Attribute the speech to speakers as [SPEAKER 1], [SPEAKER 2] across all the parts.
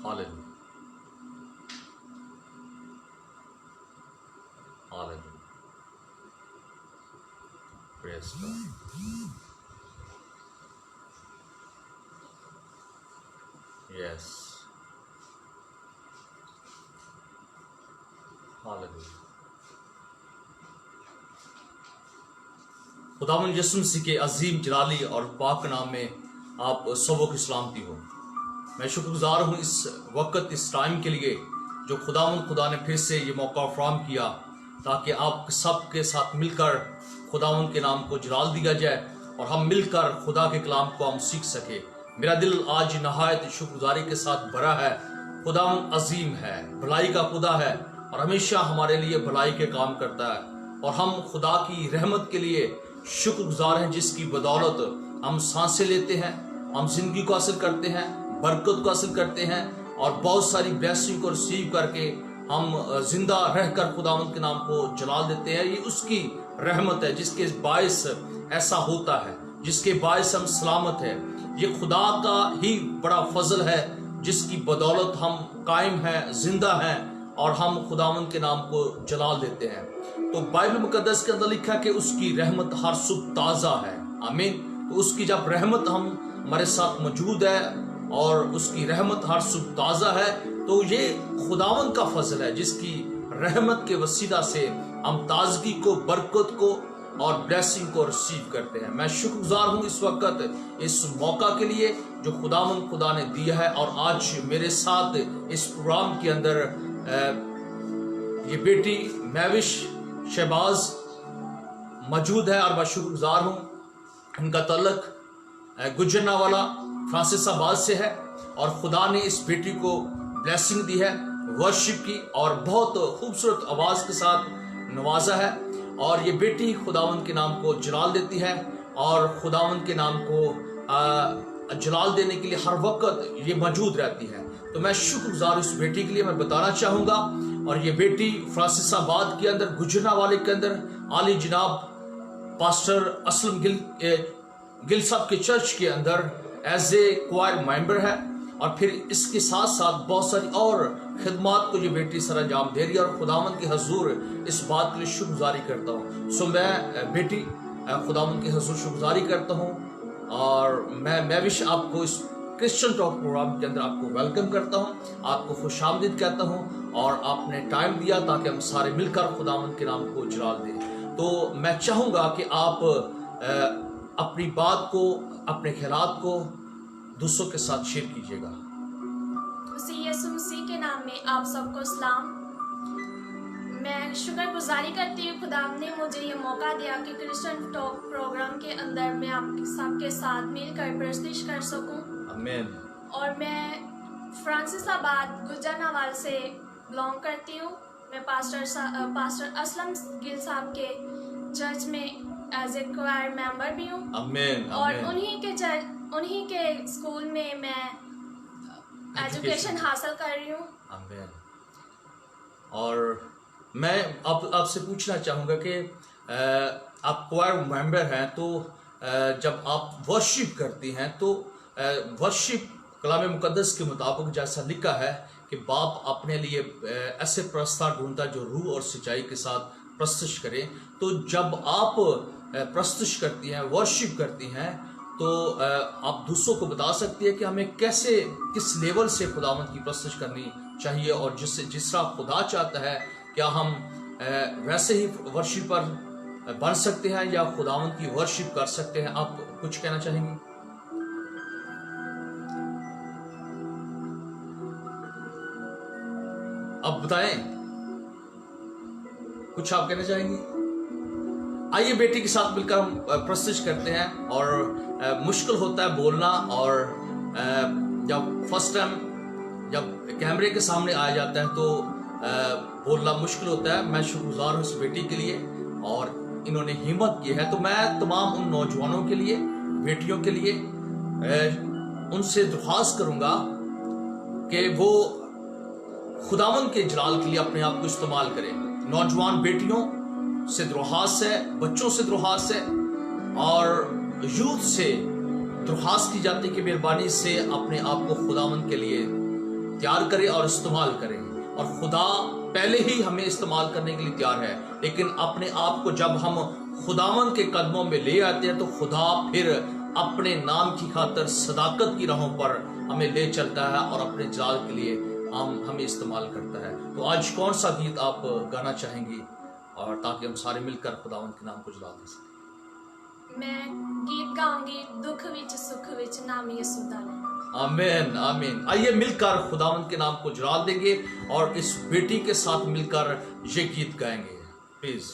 [SPEAKER 1] Hallelujah. Hallelujah. Praise God. Yes. Hallelujah. खुदावंद यीशु मसीह के अजीम जलाली और पाक नाम में आप सबों की सलामती हो। मैं शुक्रगुजार हूँ इस वक्त, इस टाइम के लिए जो खुदा ने फिर से ये मौका फराहम किया ताकि आप सब के साथ मिलकर खुदावंद के नाम को जलाल दिया जाए और हम मिलकर खुदा के कलाम को हम सीख सके। मेरा दिल आज नहायत शुक्रगुजारी के साथ भरा है। खुदावंद अजीम है, भलाई का खुदा है और हमेशा हमारे लिए भलाई के काम करता है और हम खुदा की रहमत के लिए शुक्रगुजार हैं जिसकी बदौलत हम सांसें लेते हैं, हम जिंदगी को हासिल करते हैं, बरकत को हासिल करते हैं और बहुत सारी ब्लेसिंग को रिसीव करके हम जिंदा रहकर खुदावंद के नाम को जलाल देते हैं। ये उसकी रहमत है जिसके बायस ऐसा होता है, जिसके बायस हम सलामत है। ये खुदा का ही बड़ा फजल है जिसकी बदौलत हम कायम हैं, जिंदा हैं और हम खुदावंद के नाम को जलाल देते हैं। तो बाइबल मुकद्दस के अंदर लिखा कि उसकी रहमत हर सुबह ताज़ा है। आमीन। तो उसकी जब रहमत हमारे साथ मौजूद है और उसकी रहमत हर सुबह ताज़ा है तो ये खुदावंद का फजल है जिसकी रहमत के वसीला से हम ताजगी को, बरकत को और ब्लेसिंग को रिसीव करते हैं। मैं शुक्रगुजार हूँ इस वक्त इस मौका के लिए जो खुदा ने दिया है और आज मेरे साथ इस प्रोग्राम के अंदर ये बेटी मैविश शहबाज मौजूद है और मैं शुक्रगुजार हूँ। इनका तल्लक गुजरनावाला फ्रांसिसाबाद से है और खुदा ने इस बेटी को ब्लेसिंग दी है, वर्शिप की और बहुत खूबसूरत आवाज़ के साथ नवाजा है और ये बेटी खुदावंद के नाम को जलाल देती है और खुदावंद के नाम को जलाल देने के लिए हर वक्त ये मौजूद रहती है। तो मैं शुक्रगुजार इस बेटी के लिए मैं बताना चाहूँगा। और ये बेटी फ्रांसिसाबाद के अंदर गुजरनावाले के अंदर आली जनाब पास्टर असलम गिल साहब के चर्च के अंदर एज ए क्वायर मेंबर है और फिर इसके साथ साथ बहुत सारी और खिदमात को ये बेटी सर अंजाम दे रही है और खुदावंद के हजूर इस बात के लिए शुक्रगुजारी करता हूँ। सो मैं बेटी खुदावंद के हजूर शुक्रगुजारी करता हूँ और मैं भी आपको इस क्रिश्चियन टॉक प्रोग्राम के अंदर आपको वेलकम करता हूँ, आपको खुशामदीद कहता हूँ और आपने टाइम दिया ताकि हम सारे मिलकर खुदावंद के नाम को जलाल दें। तो मैं चाहूँगा कि आप अपनी बात को, अपने ख्यालात को दूसरों के साथ शेयर कीजिएगा।
[SPEAKER 2] यीशु मसीह के नाम में आप सबको सलाम। मैं शुक्रगुजारी करती हूँ खुदा ने मुझे ये मौका दिया कि क्रिश्चियन टॉक प्रोग्राम के अंदर मैं आप सबके साथ मिलकर प्रस्तुत कर सकूं।
[SPEAKER 1] आमीन। और
[SPEAKER 2] मैं फ्रांसिसाबाद गुजरनावाल से बिलोंग करती हूँ। मैं पास्टर असलम गिल साहब के चर्च में एज ए क्वायर मेंबर भी हूँ।
[SPEAKER 1] आमीन।
[SPEAKER 2] और उन्हीं के स्कूल में मैं एजुकेशन हासिल कर रही हूँ।
[SPEAKER 1] आमीन। और मैं आपसे पूछना चाहूँगा कि आप क्वायर मेंबर हैं तो जब आप वर्शिप करती हैं तो वर्शिप कलाम मुकद्दस के मुताबिक जैसा लिखा है कि बाप अपने लिए ऐसे प्रस्ताव ढूंढता जो रूह और सच्चाई के साथ प्रस्तुत करें। तो जब आप प्रस्तुत करती हैं, वर्शिप करती हैं तो आप दूसरों को बता सकती है कि हमें कैसे, किस लेवल से खुदावंद की प्रस्तुत करनी चाहिए और जिस तरह खुदा चाहता है क्या हम वैसे ही वर्शिपर बन सकते हैं या खुदावंद की वर्शिप कर सकते हैं। आप कुछ कहना चाहेंगे? अब बताएं, कुछ आप कहना चाहेंगे? आइए बेटी के साथ मिलकर हम प्रस्तुत करते हैं। और मुश्किल होता है बोलना और जब फर्स्ट टाइम जब कैमरे के सामने आ जाता है तो बोलना मुश्किल होता है। मैं शुक्रगुजार हूँ इस बेटी के लिए और इन्होंने हिम्मत की है। तो मैं तमाम उन नौजवानों के लिए, बेटियों के लिए उनसे दरख्वास्त करूँगा कि वो खुदावंद के जलाल के लिए अपने आप को इस्तेमाल करें। नौजवान बेटियों से दरख्वास्त है, बच्चों से दरख्वास्त है और यूथ से दरख्वास्त की जाती है कि मेहरबानी से अपने आप को खुदावंद के लिए تیار کرے اور استعمال کرے. اور خدا پہلے ہی ہمیں استعمال کرنے کے لیے تیار ہے، لیکن اپنے آپ کو جب ہم خداوند کے قدموں میں لے آتے ہیں تو خدا پھر اپنے نام کی خاطر صداقت کی راہوں پر ہمیں لے چلتا ہے اور اپنے جلال کے لیے ہمیں استعمال کرتا ہے. تو آج کون سا گیت آپ گانا چاہیں گی اور تاکہ ہم سارے مل کر خداوند کے نام کو جلال دے سکیں؟
[SPEAKER 2] میں گیت گاؤں گی دکھ وچ سکھ وچ نام یسوع دا لے.
[SPEAKER 1] آمین آمین. آئیے مل کر خداوند کے نام کو جلال دیں گے اور اس بیٹی کے ساتھ مل کر یہ گیت گائیں گے. پلیز.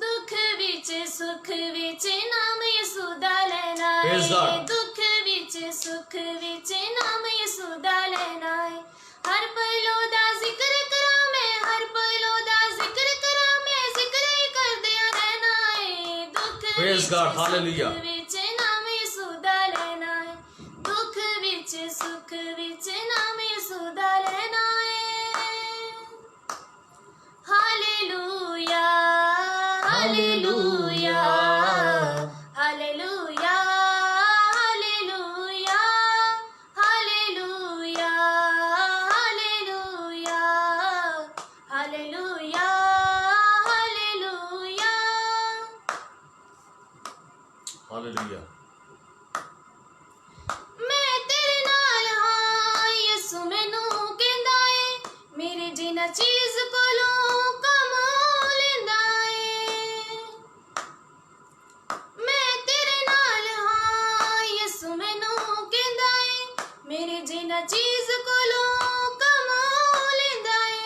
[SPEAKER 2] دکھ وچ سکھ وچ نام یسوع دا لینا
[SPEAKER 1] Praise
[SPEAKER 2] ہے.
[SPEAKER 1] God.
[SPEAKER 2] دکھ وچ سکھ وچ نام یسوع دا لینا ہے. ہر پلو دا ذکر کراں میں، ہر پلو دا ذکر کراں میں، ذکر ہی کردیا رہنا ہے. دکھ
[SPEAKER 1] Praise
[SPEAKER 2] وچ
[SPEAKER 1] God.
[SPEAKER 2] سکھ
[SPEAKER 1] Hallelujah.
[SPEAKER 2] وچ نام یسوع دا لینا ہے. دکھ وچ سکھ وچ نام یسوع دا لینا ہے. Hallelujah hallelujah hallelujah hallelujah hallelujah hallelujah hallelujah hallelujah.
[SPEAKER 1] Hallelujah.
[SPEAKER 2] میں تیرے نال ہاں یسوع مینوں کہندا اے، میرے جنہ چیز کولوں کم لیندا اے. میں تیرے نال ہاں یسوع مینوں کہندا اے، میرے جنہ چیز کولوں کم لیندا اے،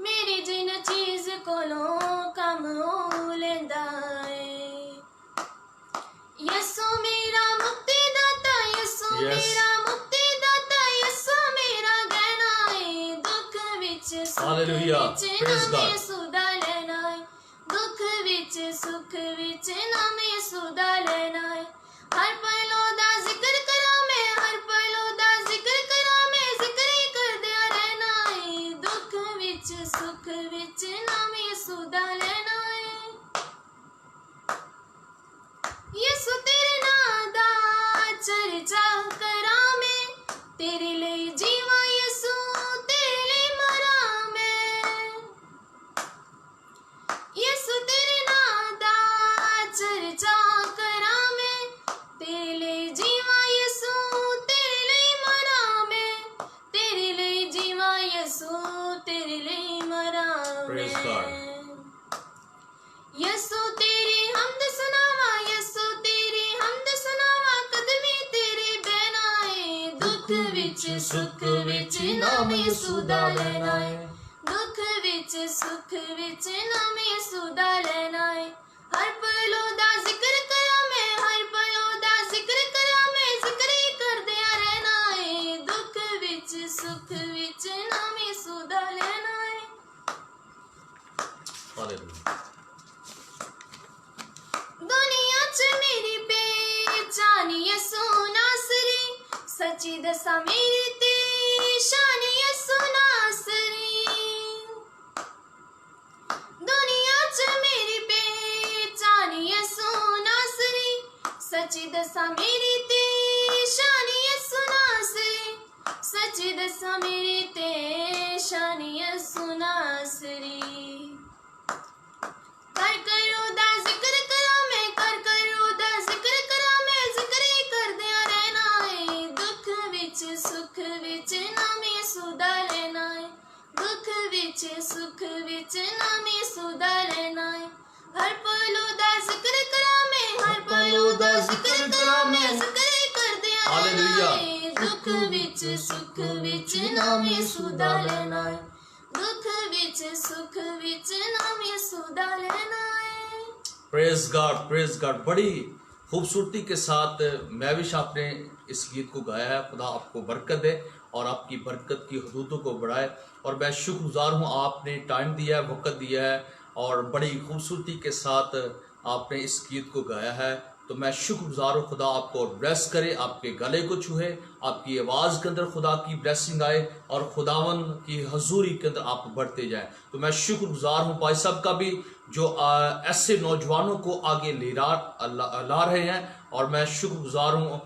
[SPEAKER 2] میرے جنہ چیز کولوں کم لیندا اے. یسوع میرا مکتی داتا، یسوع
[SPEAKER 1] Yes.
[SPEAKER 2] میرا مکتی داتا، یسوع میرا گہنا ہے. دکھ وچ سکھ
[SPEAKER 1] Hallelujah.
[SPEAKER 2] وچ
[SPEAKER 1] Praise
[SPEAKER 2] نام
[SPEAKER 1] God.
[SPEAKER 2] یسوع دا لینا ہے. دکھ وچ سکھ وچ نام یسوع دا لینا ہے. ہر پلو دا ذکر کراں میں، ہر پلو دا ذکر کراں میں، ذکر ہی کردیا رہنا ہے. دکھ وچ سکھ وچ نام یسوع دا لینا ہے. یسوع تیرے نام دا چرچا کراں میں، تیرے لئی جیواں یسوع تیرے لئی مراں میں. یسوع تیرے نام دا چرچا کراں میں، تیرے لئی جیواں یسوع تیرے لئی مراں میں، تیرے لئی جیواں یسوع تیرے لئی مراں میں.
[SPEAKER 1] Praise God.
[SPEAKER 2] یسوع تیری حمد سناواں، یسوع تیری حمد سناواں، قدمی تیری بہنا ہے. دکھ وچ سکھ وچ نام یسوع دا لینا ہے. دکھ وچ سکھ وچ نام یسوع دا لینا ہے. ہر پلو دا ذکر کراں میں، ہر پلو دا ذکر کراں میں، ذکر ہی کردیا رہنا ہے. دکھ وچ سکھ وچ نام یسوع دا لینا ہے.
[SPEAKER 1] ہاللویا.
[SPEAKER 2] دنیا چ میری پہچان یسوع ناصری، سچی دساں میری تے شان یسوع ناصری. دنیا چ میری پہچان یسوع ناصری، سچی دساں میری تے شان یسوع ناصری، سچی دساں میری تے شان یسوع ناصری. کر کرو دا ذکر کراں میں، کر کرو دا ذکر کراں میں، ذکر ہی کردیا رہنا ہے. دکھ وچ سکھ وچ نام یسوع دا لینا ہے. دکھ وچ سکھ وچ نام یسوع دا لینا ہے. ہر پلو دا ذکر کراں میں، ہر پلو دا ذکر کراں میں، ذکر ہی کردیا رہنا ہے. دکھ وچ سکھ وچ نام یسوع دا لینا ہے. دکھ وچ سکھ وچ نام یسوع دا لینا ہے.
[SPEAKER 1] پریز گاڈ پریز گاڈ. بڑی خوبصورتی کے ساتھ میوش آپ نے اس گیت کو گایا ہے. خدا آپ کو برکت دے اور آپ کی برکت کی حدودوں کو بڑھائے. اور میں شکر گزار ہوں آپ نے ٹائم دیا ہے، وقت دیا ہے اور بڑی خوبصورتی کے ساتھ آپ نے اس گیت کو گایا ہے. تو میں شکر گزار ہوں. خدا آپ کو بلیس کرے، آپ کے گلے کو چھوئے، آپ کی آواز کے اندر خدا کی بلیسنگ آئے اور خداون کی حضوری کے اندر آپ بڑھتے جائیں. تو میں شکر گزار ہوں بھائی صاحب کا بھی جو ایسے نوجوانوں کو آگے لا رہے ہیں. اور میں شکر گزار ہوں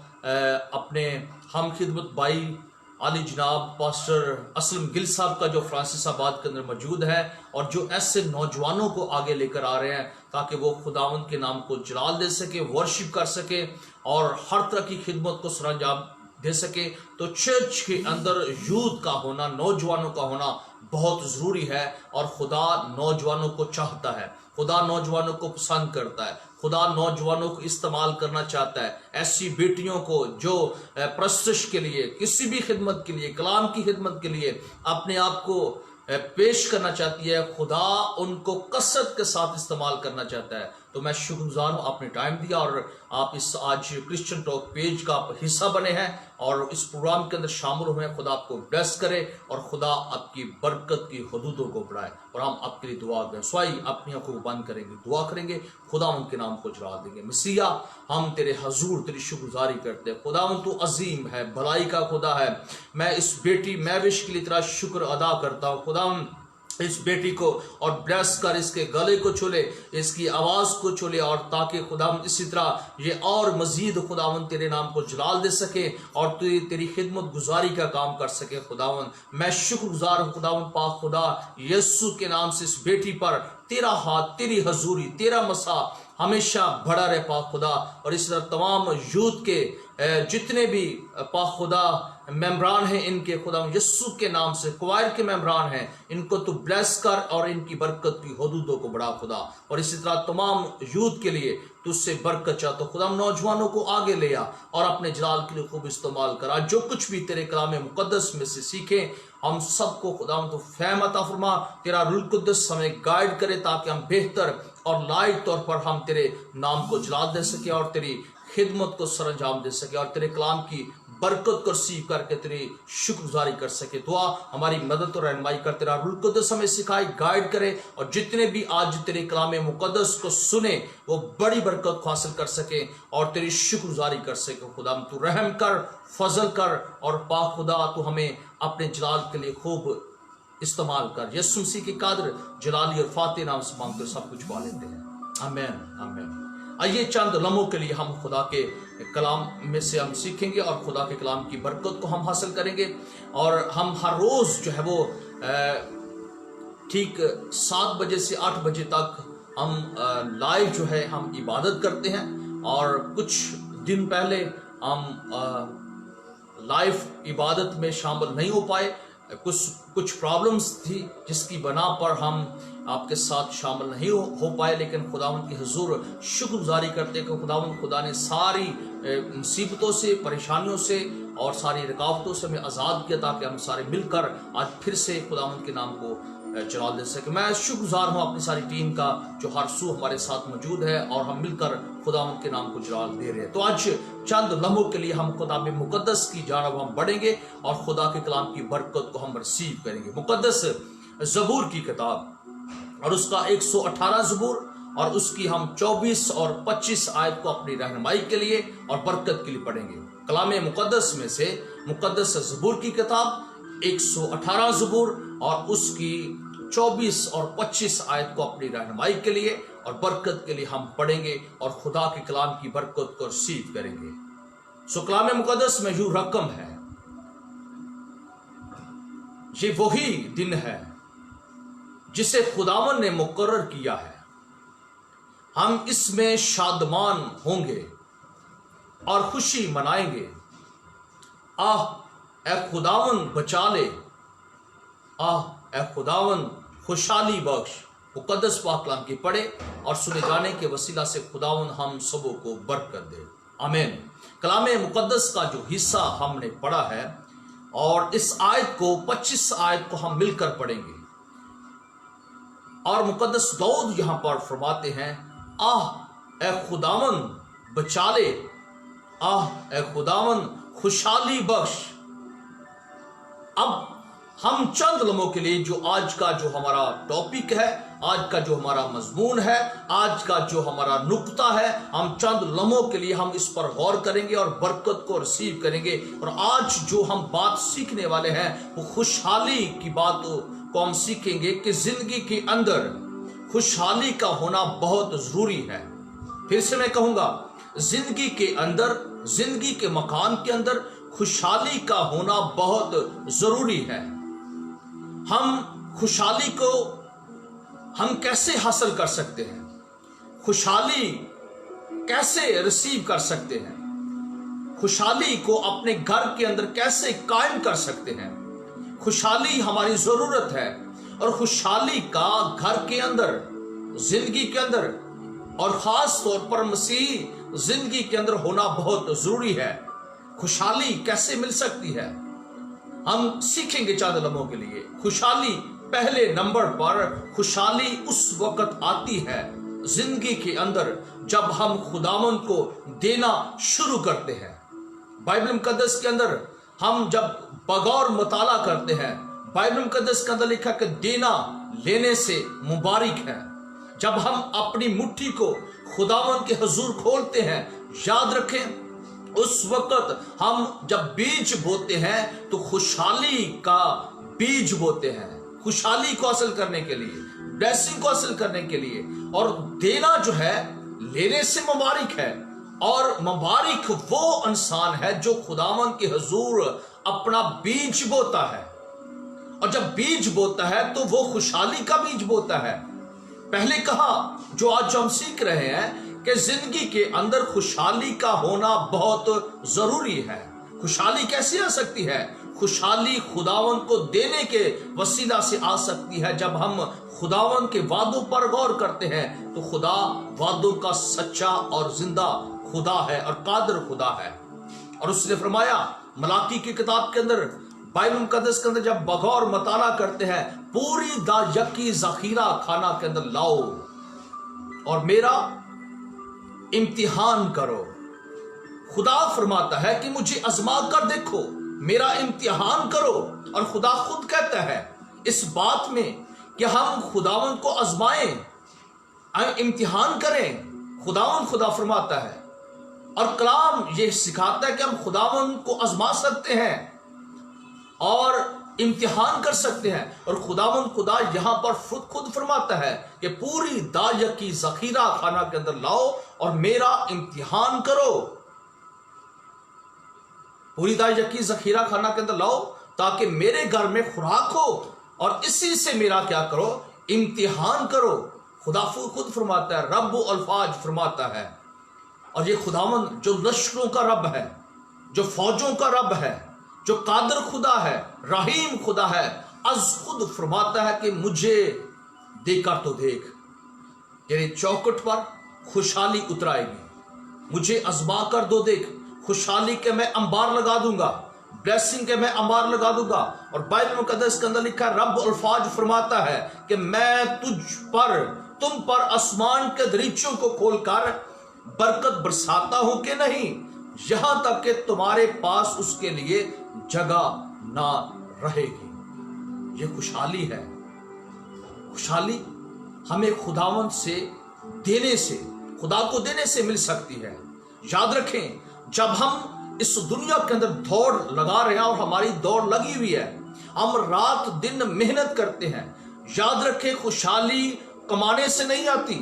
[SPEAKER 1] اپنے ہم خدمت بھائی आली जनाब पास्टर असलम गिल साहब का जो फ्रांसिस आबाद के अंदर मौजूद है और जो ऐसे नौजवानों को आगे लेकर आ रहे हैं ताकि वो खुदावंद के नाम को जलाल दे सके, वर्शिप कर सके और हर तरह की खिदमत को सरंजाम दे सके। तो चर्च के अंदर यूथ का होना, नौजवानों का होना बहुत ज़रूरी है और खुदा नौजवानों को चाहता है, खुदा नौजवानों को पसंद करता है, खुदा नौजवानों को इस्तेमाल करना चाहता है। ऐसी बेटियों को जो प्रस्तुश के लिए, किसी भी खिदमत के लिए, कलाम की खिदमत के लिए अपने आप को पेश करना चाहती है, खुदा उनको कसरत के साथ इस्तेमाल करना चाहता है। तो मैं शुक्रगुजार हूँ आपने टाइम दिया और आप इस आज क्रिश्चियन टॉक पेज का आप हिस्सा बने हैं और इस प्रोग्राम के अंदर शामिल हुए हैं। खुदा आपको ब्लेस करे और खुदा आपकी बरकत की हदूदों को बढ़ाए और हम आपके लिए दुआ करें। स्वाई अपनी आंखों को बंद करेंगे, दुआ करेंगे, खुदा उनके नाम को जला देंगे। मसीहा हम तेरे हजूर तेरी शुक्रगुजारी करते हैं। खुदा तू अजीम है, भलाई का खुदा है। मैं इस बेटी मैविश के लिए तेरा शुक्र अदा करता हूँ। खुदा इस बेटी को और ब्लेस कर, इसके गले को छूले, इसकी आवाज़ को छूले और ताकि खुदावंद इसी तरह ये और मजीद खुदावंद तेरे नाम को जलाल दे सके और तू तेरी खिदमत गुजारी का काम कर सके। खुदावंद मैं शुक्रगुजार हूँ खुदावंद पाक खुदा यीशु के नाम से इस बेटी पर तेरा हाथ, तेरी हजूरी, तेरा मसा हमेशा बढ़ा रहे पाक खुदा। और इस तरह तमाम यूथ के जितने भी पाक खुदा मेम्बरान हैं इनके खुदा यीशु के नाम से क्वायर के मेम्बरान हैं, इनको तू ब्लेस कर और इनकी बरकत की हदूदों को बढ़ा खुदा। और इसी तरह तमाम यूथ के लिए तुझसे बरकत चाहता खुदा, नौजवानों को आगे ले आ और अपने जलाल के लिए खूब इस्तेमाल करा। जो कुछ भी तेरे कलाम मुकद्दस में से सीखें हम सबको खुदा तो फहम अता फरमा, तेरा रूह कुद्दस हमें गाइड करे ताकि हम बेहतर और लायक तौर पर हम तेरे नाम को जलाल दे सके और तेरी खिदमत को सरंजाम दे सके और तेरे कलाम की बरकत को रिसीव करके तेरी शुक्रगुजारी कर सके। दुआ हमारी मदद और रहनुमाई कर, तेरा रूह कुद्दस हमें सिखाए, गाइड करे और जितने भी आज तेरे कलाम मुकद्दस को सुने वो बड़ी बरकत को हासिल कर सके और तेरी शुक्रगुजारी कर सके। खुदा तू रहम कर, फजल कर और पाक खुदा तू हमें अपने जलाल के लिए खूब इस्तेमाल कर। यीशु मसीह की कादर जलाली और फाते नाम से मांगकर सब कुछ पा लेते हैं। आमीन आमीन। आइए चंद लम्हों के लिए हम खुदा के कलाम में से हम सीखेंगे और खुदा के कलाम की बरकत को हम हासिल करेंगे। और हम हर रोज़ जो है वो ठीक 7 बजे से 8 बजे तक हम लाइव जो है हम इबादत करते हैं। और कुछ दिन पहले हम लाइव इबादत में शामिल नहीं हो पाए, कुछ प्रॉब्लम्स थी जिसकी बना पर हम आपके साथ शामिल नहीं हो पाए। लेकिन खुदावंद की हुजूर शुक्रगुजारी करते कि खुदा ने सारी मुसीबतों से, परेशानियों से और सारी रुकावटों से हमें आज़ाद किया ताकि हम सारे मिलकर आज फिर से खुदावंद के नाम को जलाल दे सके। मैं शुक्रगुजार हूँ अपनी सारी टीम का जो हर सू हमारे साथ मौजूद है और हम मिलकर खुदावंद के नाम को जलाल दे रहे हैं। तो आज चंद लम्हों के लिए हम खुदा में मुकद्दस की जानब हम बढ़ेंगे और खुदा के कलाम की बरकत को हम रिसीव करेंगे। मुकद्दस ज़बूर की किताब और उसका 118 ज़बूर और उसकी हम 24 और 25 आयत को अपनी रहनुमाई के लिए और बरकत के लिए पढ़ेंगे। कलाम मुकद्दस में से मुकद्दस ज़बूर की किताब 118 ज़बूर और उसकी 24 और 25 आयत को अपनी रहनुमाई के लिए और बरकत के लिए हम पढ़ेंगे और खुदा के कलाम की बरकत को रिसीव करेंगे। सो कलाम मुकद्दस में यूं रकम है, ये वही दिन है जिसे खुदावन ने मुकर्रर किया है, हम इसमें शादमान होंगे और खुशी मनाएंगे। आह ए खुदावन बचा ले, आह ए खुदावन खुशहाली बख्श। मुकद्दस पाक कलाम की पढ़े और सुने जाने के वसीला से खुदावन हम सबों को बरकत दे। आमीन। कलाम मुकद्दस का जो हिस्सा हमने पढ़ा है और इस आयत को 25 आयत को हम मिलकर पढ़ेंगे और मुकद्दस दाऊद यहां पर फरमाते हैं, आह ए खुदावन बचा ले, आह ए खुदावन खुशहाली बख्श। अब हम चंद लम्हों के लिए जो आज का जो हमारा टॉपिक है, आज का जो हमारा मजमून है, आज का जो हमारा नुक्ता है, हम चंद लम्हों के लिए हम इस पर गौर करेंगे और बरकत को रिसीव करेंगे। और आज जो हम बात सीखने वाले हैं वो खुशहाली की बात को हम सीखेंगे कि जिंदगी के अंदर खुशहाली का होना बहुत जरूरी है। फिर से मैं कहूंगा, जिंदगी के अंदर, जिंदगी के मकान के अंदर खुशहाली का होना बहुत जरूरी है। हम खुशहाली को हम कैसे हासिल कर सकते हैं, खुशहाली कैसे रिसीव कर सकते हैं, खुशहाली को अपने घर के अंदर कैसे कायम कर सकते हैं। खुशहाली हमारी जरूरत है और खुशहाली का घर के अंदर, जिंदगी के अंदर और खास तौर पर मसीह जिंदगी के अंदर होना बहुत जरूरी है। खुशहाली कैसे मिल सकती है, हम सीखेंगे चंद लम्हों के लिए। खुशहाली पहले नंबर पर, खुशहाली उस वक्त आती है जिंदगी के अंदर जब हम खुदावंद को देना शुरू करते हैं। बाइबल मुकद्दस के अंदर हम जब बगौर मुताला करते हैं, बाइबल मुकद्दस के अंदर लिखा कि देना लेने से मुबारक है। जब हम अपनी मुट्ठी को खुदावंद के हुजूर खोलते हैं, याद रखें उस वक्त हम जब बीज बोते हैं तो खुशहाली का बीज बोते हैं, खुशहाली को हासिल करने के लिए, ब्लेसिंग को हासिल करने के लिए। और देना जो है लेने से मुबारक है, और मुबारक वो इंसान है जो खुदावंद के हुजूर अपना बीज बोता है। और जब बीज बोता है तो वो खुशहाली का बीज बोता है। पहले कहा, जो आज हम सीख रहे हैं कि जिंदगी के अंदर खुशहाली का होना बहुत जरूरी है। खुशहाली कैसे आ सकती है? खुशहाली खुदावंद को देने के वसीला से आ सकती है। जब हम खुदावंद के वादों पर गौर करते हैं तो खुदा वादों का सच्चा और जिंदा खुदा है और कादिर खुदा है। और उसने फरमाया मलाकी की किताब के अंदर, बाइबल मुकद्दस के अंदर जब बगौर मताला करते हैं, पूरी दा यकी जखीरा खाना के अंदर लाओ और मेरा इम्तिहान करो। खुदा फरमाता है कि मुझे आजमा कर देखो, मेरा इम्तिहान करो। और खुदा खुद कहता है इस बात में कि हम खुदावंद को आजमाएं, इम्तिहान करें। खुदा फरमाता है और कलाम ये सिखाता है कि हम खुदावंद को आजमा सकते हैं और इम्तिहान कर सकते हैं। और खुदा यहां पर खुद फरमाता है कि पूरी दायक की जखीरा खाना के अंदर लाओ और मेरा इम्तिहान करो। पूरी दायक की जखीरा खाना के अंदर लाओ ताकि मेरे घर में खुराक हो और इसी से मेरा क्या करो, इम्तिहान करो। खुदा खुद फरमाता है, रब अल्फाज फरमाता है। और ये खुदावंद जो लश्करों का रब है, जो फौजों का रब है, जो कादर खुदा है, रहीम खुदा है, अज खुद फरमाता है कि मुझे देखकर तो देख, तेरे चौखट पर खुशहाली उतराएगी। मुझे आजमा कर दो देख, खुशहाली के मैं अंबार लगा दूंगा, ब्लेसिंग के मैं अंबार लगा दूंगा। और बाइबल मुकद्दस के अंदर लिखा है, रब अल्फाज फरमाता है कि मैं तुम पर आसमान के दरीचों को खोलकर बरकत बरसाता हूं कि नहीं, यहां तक कि तुम्हारे पास उसके लिए जगह ना रहेगी। ये खुशहाली है। खुशहाली हमें खुदावंद से देने से, खुदा को देने से मिल सकती है। याद रखें, जब हम इस दुनिया के अंदर दौड़ लगा रहे हैं और हमारी दौड़ लगी हुई है, हम रात दिन मेहनत करते हैं। याद रखें, खुशहाली कमाने से नहीं आती,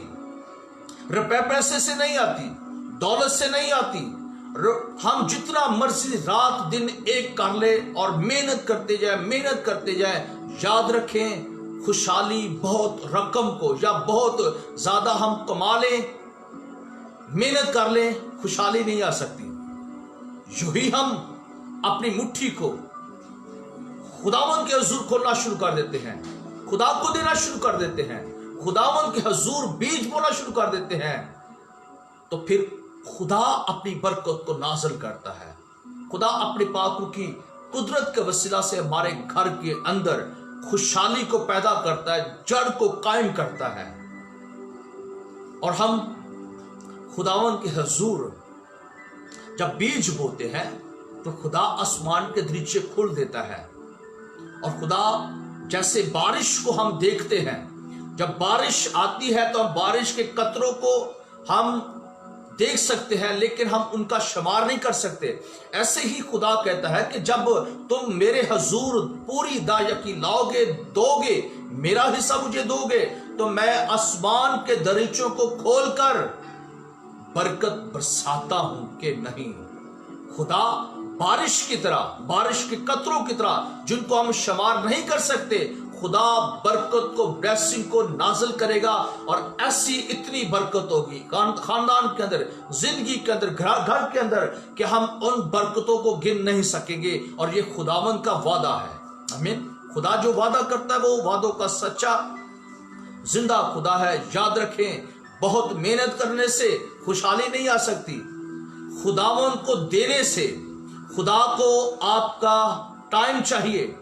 [SPEAKER 1] रुपए पैसे से नहीं आती, दौलत से नहीं आती। हम जितना मर्जी रात दिन एक कर ले और मेहनत करते जाए, याद रखें खुशहाली बहुत रकम को या बहुत ज्यादा हम कमा लें, मेहनत कर लें, खुशहाली नहीं आ सकती। यूं ही हम अपनी मुट्ठी को खुदावंद के हुजूर खोलना शुरू कर देते हैं, खुदा को देना शुरू कर देते हैं, खुदावंद के हुजूर बीज बोना शुरू कर देते हैं, तो फिर खुदा अपनी बरकत को नाज़िल करता है। खुदा अपने पाकों की कुदरत के वसीला से हमारे घर के अंदर खुशहाली को पैदा करता है, जड़ को कायम करता है। और हम खुदावंद के हुजूर जब बीज बोते हैं तो खुदा आसमान के दरीचे खोल देता है। और खुदा जैसे बारिश को हम देखते हैं, जब बारिश आती है तो हम बारिश के कतरों को हम देख सकते हैं लेकिन हम उनका शुमार नहीं कर सकते। ऐसे ही खुदा कहता है कि जब तुम मेरे हुजूर पूरी दायकी लाओगे, दोगे, मेरा हिस्सा मुझे दोगे, तो मैं आसमान के दरीचों को खोलकर बरकत बरसाता हूं कि नहीं। खुदा बारिश की तरह, बारिश के कतरों की तरह जिनको हम शुमार नहीं कर सकते, खुदा बरकत को, ब्लेसिंग को नाजिल करेगा और ऐसी इतनी बरकत होगी खानदान के अंदर, जिंदगी के अंदर, घर के अंदर कि हम उन बरकतों को गिन नहीं सकेंगे। और ये खुदावंद का वादा है। आमीन। खुदा जो वादा करता है वो वादों का सच्चा जिंदा खुदा है। याद रखें, बहुत मेहनत करने से खुशहाली नहीं आ सकती। खुदावंद को देने से, खुदा को आपका टाइम चाहिए,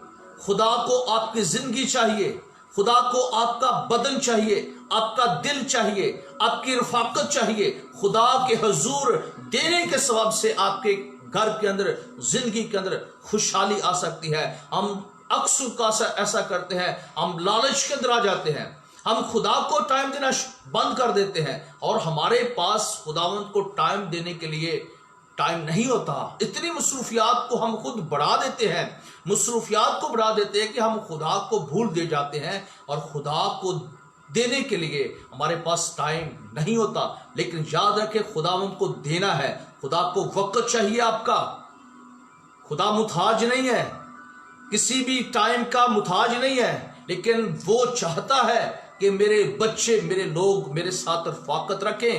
[SPEAKER 1] खुदा को आपकी जिंदगी चाहिए, खुदा को आपका बदन चाहिए, आपका दिल चाहिए, आपकी रफाकत चाहिए। खुदा के हुजूर देने के सबब से आपके घर के अंदर, जिंदगी के अंदर खुशहाली आ सकती है। हम अक्सर का ऐसा करते हैं, हम लालच के अंदर आ जाते हैं, हम खुदा को टाइम देना बंद कर देते हैं और हमारे पास खुदावंद को टाइम देने के लिए टाइम नहीं होता। इतनी मसरूफियात को हम खुद बढ़ा देते हैं, मसरूफियात को बढ़ा देते हैं कि हम खुदा को भूल दे जाते हैं और खुदा को देने के लिए हमारे पास टाइम नहीं होता। लेकिन याद रखें, खुदावंद को देना है, खुदा को वक्त चाहिए आपका। खुदा मुताज नहीं है, किसी भी टाइम का मुताज नहीं है, लेकिन वो चाहता है कि मेरे बच्चे, मेरे लोग मेरे साथ रफाकत रखें।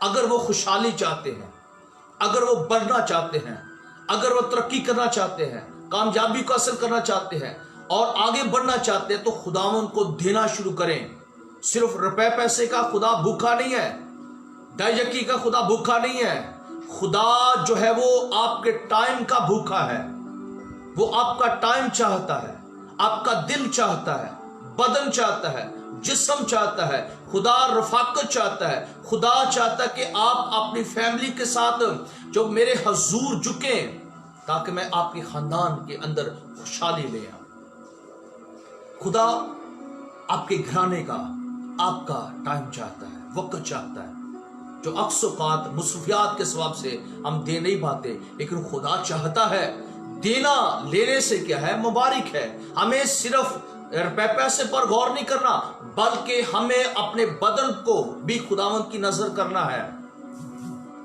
[SPEAKER 1] अगर वो खुशहाली चाहते हैं, अगर वो बढ़ना चाहते हैं, अगर वो तरक्की करना चाहते हैं, कामयाबी को हासिल करना चाहते हैं और आगे बढ़ना चाहते हैं, तो खुदावंद को देना शुरू करें। सिर्फ रुपए पैसे का खुदा भूखा नहीं है, दायजकी का खुदा भूखा नहीं है। खुदा जो है वो आपके टाइम का भूखा है। वो आपका टाइम चाहता है, आपका दिल चाहता है, बदन चाहता है, जिस्म चाहता है। खुदा रफाकत चाहता है। खुदा चाहता है कि आप अपनी फैमिली के साथ जो मेरे हुजूर झुकें, ताकि मैं आपके खानदान के अंदर खुशहाली ले आऊं। खुदा आपके घराने का, आपका टाइम चाहता है, वक्त चाहता है, जो अक्सर मुसरूफियात के सबब से हम दे नहीं पाते। लेकिन खुदा चाहता है, देना लेने से क्या है, मुबारक है। हमें सिर्फ रुपए पैसे पर गौर नहीं करना, बल्कि हमें अपने बदन को भी खुदावंद की नजर करना है।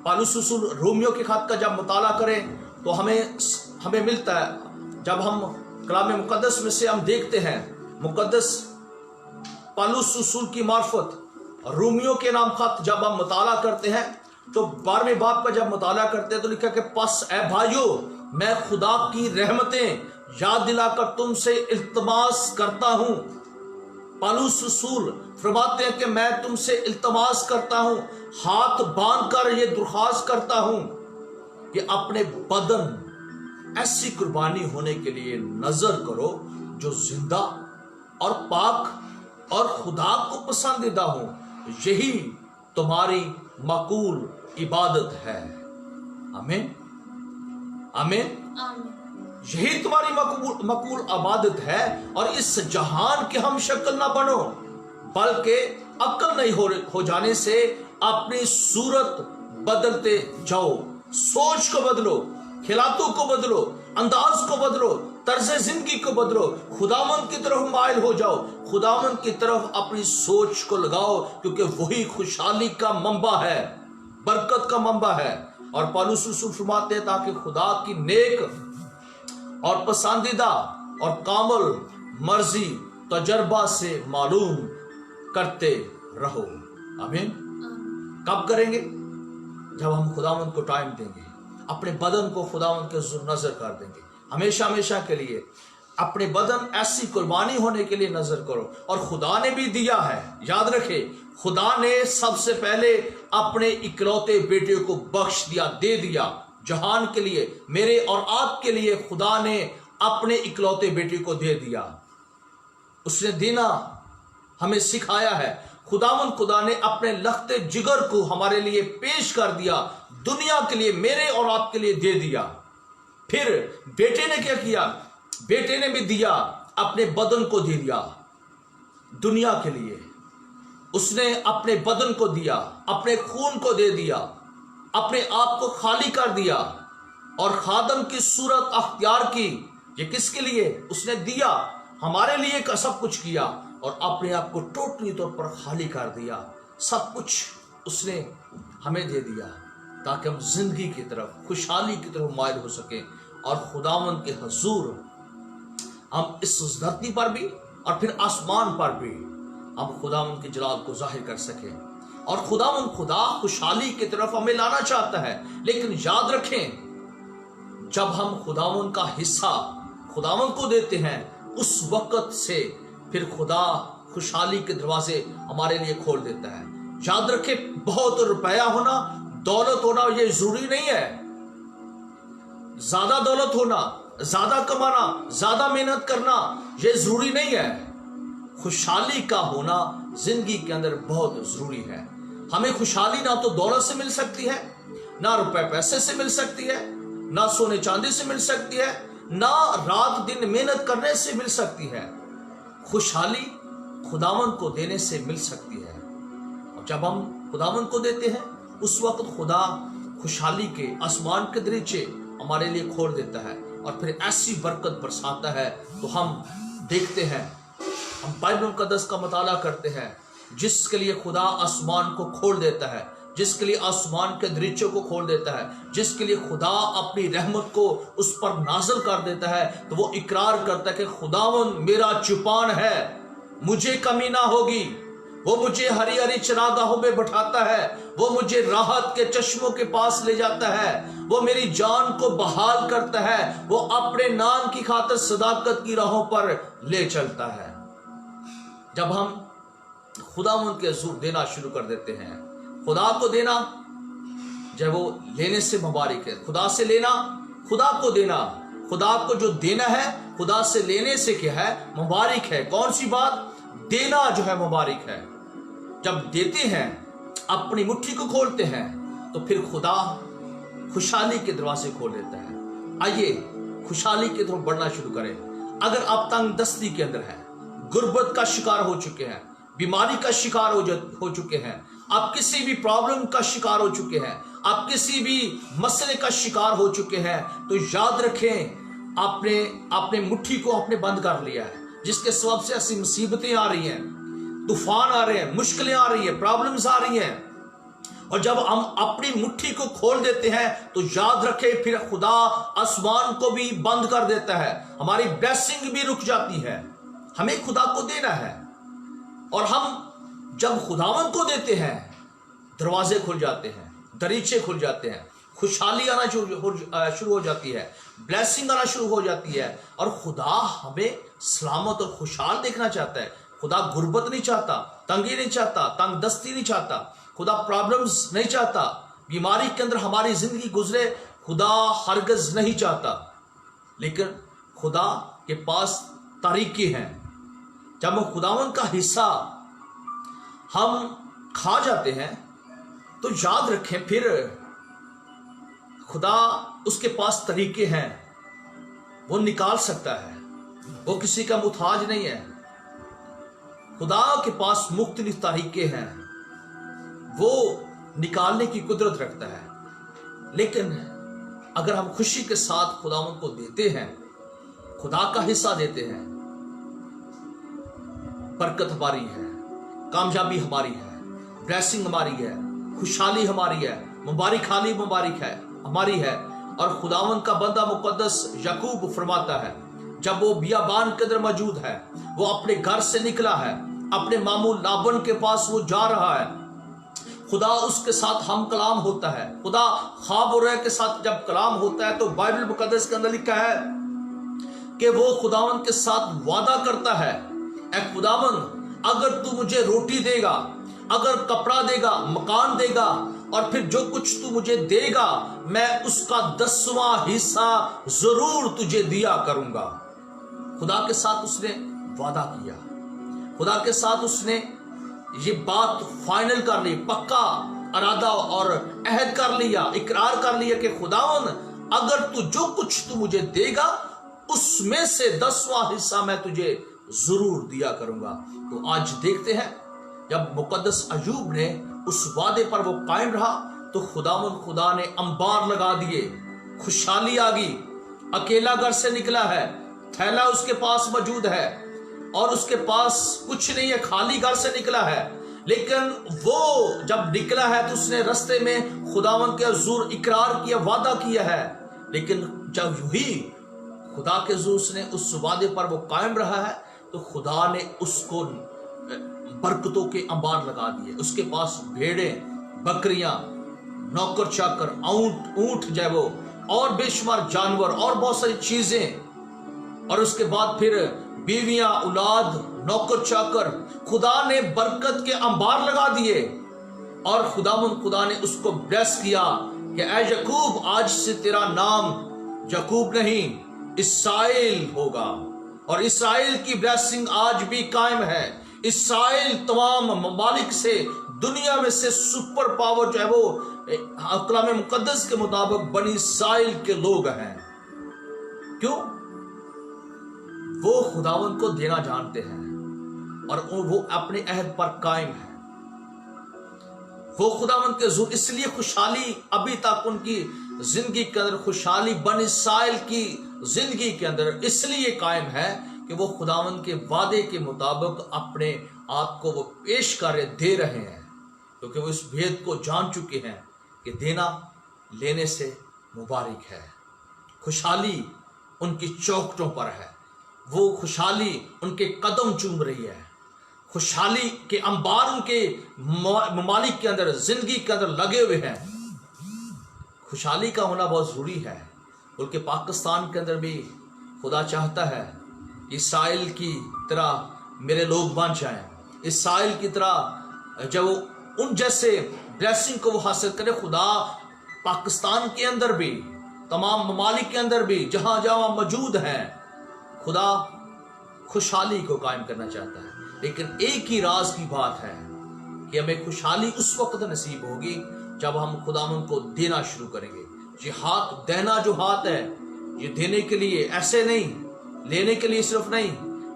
[SPEAKER 1] पौलुस रसूल रोमियो के खत का जब मुताला करें तो हमें मिलता है, जब हम कलाम मुकद्दस में से हम देखते हैं, मुकद्दस पौलुस रसूल की मार्फत रोमियो के नाम खत जब हम मुताला करते हैं, तो 12वें बाब का जब मुताला करते हैं तो लिखा कि पस ए भाइयों, मैं खुदा की रहमतें याद दिलाकर तुमसे इल्तमास करता हूं। पौलुस रसूल फरमाते हैं कि मैं तुमसे इल्तमास करता हूं, हाथ बांधकर ये दरख्वास्त करता हूं कि अपने बदन ऐसी कुर्बानी होने के लिए नजर करो जो जिंदा और पाक और खुदा को पसंदीदा हो। यही तुम्हारी मकबूल इबादत है। आमीन, आमीन। यही तुम्हारी मकबूल इबादत है। और इस जहान के हम शक्ल ना बनो, बल्कि अक्ल नहीं हो जाने से अपनी सूरत बदलते जाओ। सोच को बदलो, खिलातों को बदलो, अंदाज को बदलो, तर्ज जिंदगी को बदलो, खुदावंद की तरफ माइल हो जाओ, खुदावंद की तरफ अपनी सोच को लगाओ, क्योंकि वही खुशहाली का मंबा है, बरकत का मंबा है। और पौलुस रसूल फरमाते हैं ताकि खुदा की नेक और पसंदीदा और कामल मर्जी तजर्बा से मालूम करते रहो। आमीन। कब करेंगे? जब हम खुदावंद को टाइम देंगे, अपने बदन को खुदावंद के नजर कर देंगे। हमेशा हमेशा के लिए अपने बदन ऐसी कुर्बानी होने के लिए नजर करो। और खुदा ने भी दिया है, याद रखे, खुदा ने सबसे पहले अपने इकलौते बेटे को बख्श दिया, दे दिया जहान के लिए, मेरे और आपके लिए खुदा ने अपने इकलौते बेटे को दे दिया। उसने देना हमें सिखाया है। खुदावंद खुदा ने अपने लखते जिगर को हमारे लिए पेश कर दिया, दुनिया के लिए, मेरे और आपके लिए दे दिया। फिर बेटे ने क्या किया? बेटे ने भी दिया, अपने बदन को दे दिया दुनिया के लिए। उसने अपने बदन को दिया, अपने खून को दे दिया, अपने आप को खाली कर दिया और खादम की सूरत अख्तियार की। ये किसके लिए? उसने दिया, हमारे लिए का सब कुछ किया और अपने आप को टोटली तौर पर खाली कर दिया। सब कुछ उसने हमें दे दिया। ताकि हम जिंदगी की तरफ, खुशहाली की तरफ माइल हो सके और खुदावंद के हजूर हम इस धरती पर भी और फिर आसमान पर भी हम खुदावंद के जलाल को जाहिर कर सके। और खुदावंद खुदा खुशहाली की तरफ हमें लाना चाहता है, लेकिन याद रखें जब हम खुदावंद का हिस्सा खुदावंद को देते हैं, उस वक्त से फिर खुदा खुशहाली के दरवाजे हमारे लिए खोल देता है। याद रखें, बहुत रुपया होना, दौलत होना ये जरूरी नहीं है। ज्यादा दौलत होना, ज्यादा कमाना, ज्यादा मेहनत करना ये जरूरी नहीं है। खुशहाली का होना जिंदगी के अंदर बहुत जरूरी है। हमें खुशहाली ना तो दौलत से मिल सकती है, ना रुपए पैसे से मिल सकती है, ना सोने चांदी से मिल सकती है, ना रात दिन मेहनत करने से मिल सकती है। खुशहाली खुदावंद को देने से मिल सकती है। और जब हम खुदावंद को देते हैं, उस वक्त खुदा खुशहाली के आसमान के दरीचे हमारे लिए खोल देता है और फिर ऐसी बरकत बरसाता है। तो हम देखते हैं, हम बाइबल मुकद्दस का मुताला करते हैं, जिसके लिए खुदा आसमान को खोल देता है, जिसके लिए आसमान के दरीचों को खोल देता है, जिसके लिए खुदा अपनी रहमत को उस पर नाज़िल कर देता है, तो वो इकरार करता है कि खुदावंद मेरा चुपान है, मुझे कमी ना होगी। वो मुझे हरी हरी चरागाहों में बैठाता है, वो मुझे राहत के चश्मों के पास ले जाता है, वो मेरी जान को बहाल करता है, वो अपने नाम की खातिर सदाकत की राहों पर ले चलता है। जब हम खुदावंद के हुजूर देना शुरू कर देते हैं, खुदा को देना, जब वो लेने से मुबारक है। खुदा से लेना, खुदा को देना। खुदा को जो देना है, खुदा से लेने से क्या है? मुबारक है। कौन सी बात? देना जो है मुबारक है। जब देते हैं, अपनी मुट्ठी को खोलते हैं, तो फिर खुदा खुशहाली के दरवाजे खोल देता है। आइए खुशहाली की तरफ बढ़ना शुरू करें। अगर आप तंग दस्ती के अंदर हैं, गुर्बत का शिकार हो चुके हैं, बीमारी का शिकार हो चुके हैं, आप किसी भी प्रॉब्लम का शिकार हो चुके हैं, आप किसी भी मसले का शिकार हो चुके हैं, तो याद रखें आपने अपने मुट्ठी को आपने बंद कर लिया है, जिसके सबब से ऐसी मुसीबतें आ रही हैं, तूफान आ रहे हैं, मुश्किलें आ रही हैं, प्रॉब्लम्स आ रही हैं। और जब हम अपनी मुट्ठी को खोल देते हैं, तो याद रखें फिर खुदा आसमान को भी बंद कर देता है, हमारी ब्लेसिंग भी रुक जाती है। हमें खुदा को देना है, और हम जब खुदावंद को देते हैं, दरवाजे खुल जाते हैं, दरीचे खुल जाते हैं, खुशहाली आना शुरू हो जाती है, ब्लेसिंग आना शुरू हो जाती है। और खुदा हमें सलामत और खुशहाल देखना चाहता है। खुदा गुर्बत नहीं चाहता, तंगी नहीं चाहता, तंग दस्ती नहीं चाहता, खुदा प्रॉब्लम्स नहीं चाहता, बीमारी के अंदर हमारी जिंदगी गुजरे खुदा हरगज नहीं चाहता। लेकिन खुदा के पास तरीके हैं। जब हम खुदावंद का हिस्सा हम खा जाते हैं, तो याद रखें फिर खुदा उसके पास तरीके हैं, वो निकाल सकता है, वो किसी का मुताज नहीं है। खुदा के पास मुख्तलिफ तरीके हैं, वो निकालने की कुदरत रखता है। लेकिन अगर हम खुशी के साथ खुदावंद को देते हैं, खुदा का हिस्सा देते हैं, बरकत हमारी है, कामयाबी हमारी है, ब्लेसिंग हमारी है, खुशहाली हमारी है, मुबारक हाली मुबारक है हमारी है। और खुदावंद का बंदा मुकद्दस याकूब फरमाता है, जब वो बियाबान के अंदर मौजूद है, वो अपने घर से निकला है, अपने मामू लाबन के पास वो जा रहा है, खुदा उसके साथ हम कलाम होता है। खुदा ख्वाब और के साथ जब कलाम होता है, तो बाइबल मुकद्दस के अंदर लिखा है कि वो खुदावंद के साथ वादा करता है, ऐ खुदावंद अगर तू मुझे रोटी देगा, अगर कपड़ा देगा, मकान देगा, और फिर जो कुछ तू मुझे देगा, मैं उसका 10वां हिस्सा जरूर तुझे दिया करूंगा। खुदा के साथ उसने वादा किया, खुदा के साथ उसने ये बात फाइनल कर ली, पक्का इरादा और अहद कर लिया, इकरार कर लिया कि खुदावन अगर तू जो कुछ तू मुझे देगा, उसमें से 10वां हिस्सा मैं तुझे जरूर दिया करूंगा। तो आज देखते हैं, जब मुकद्दस अयूब ने उस वादे पर वो कायम रहा, तो खुदा ने अंबार लगा दिए, खुशहाली आ गई। अकेला घर से निकला है, थैला उसके पास मौजूद है, और उसके पास कुछ नहीं है, खाली घर से निकला है, لیکن وہ جب نکلا ہے تو اس نے رستے میں خداوند کے حضور اقرار کیا، وعدہ کیا ہے، لیکن جب یوں ہی خدا کے حضور اس نے اس وعدے پر وہ قائم رہا ہے تو خدا نے اس کو برکتوں کے انبار لگا دیے. اس کے پاس بھیڑیں، بکریاں، نوکر چاکر، اونٹ جو ہے وہ، اور بے شمار جانور اور بہت ساری چیزیں، اور اس کے بعد پھر بیویاں، اولاد، نوکر چاکر. خدا نے برکت کے انبار لگا دیے اور خدا نے اس کو بلیس کیا کہ اے یعقوب، آج سے تیرا نام یعقوب نہیں اسرائیل ہوگا. اور اسرائیل کی بلیسنگ آج بھی قائم ہے. اسرائیل تمام ممالک سے، دنیا میں سے سپر پاور جو ہے وہ کلام مقدس کے مطابق بنی اسرائیل کے لوگ ہیں. کیوں؟ وہ خداوند کو دینا جانتے ہیں اور وہ اپنے عہد پر قائم ہے. وہ خداوند کے حضور اس لیے خوشحالی ابھی تک ان کی زندگی کے اندر، خوشحالی بنی اسرائیل کی زندگی کے اندر اس لیے قائم ہے کہ وہ خداوند کے وعدے کے مطابق اپنے آپ کو وہ پیش کر دے رہے ہیں، کیونکہ وہ اس بھید کو جان چکے ہیں کہ دینا لینے سے مبارک ہے. خوشحالی ان کی چوکھٹوں پر ہے، وہ خوشحالی ان کے قدم چوم رہی ہے. خوشحالی کے انبار ان کے ممالک کے اندر، زندگی کے اندر لگے ہوئے ہیں. خوشحالی کا ہونا بہت ضروری ہے. بلکہ پاکستان کے اندر بھی خدا چاہتا ہے اسرائیل کی طرح میرے لوگ بن جائیں، اسرائیل کی طرح جب وہ ان جیسے بلیسنگ کو وہ حاصل کرے. خدا پاکستان کے اندر بھی، تمام ممالک کے اندر بھی جہاں جہاں موجود ہیں، خدا خوشحالی کو قائم کرنا چاہتا ہے. لیکن ایک ہی راز کی بات ہے کہ ہمیں خوشحالی اس وقت نصیب ہوگی جب ہم خداوند کو دینا شروع کریں گے. یہ ہاتھ دینا جو ہاتھ ہے، یہ دینے کے لیے، ایسے نہیں لینے کے لیے صرف نہیں،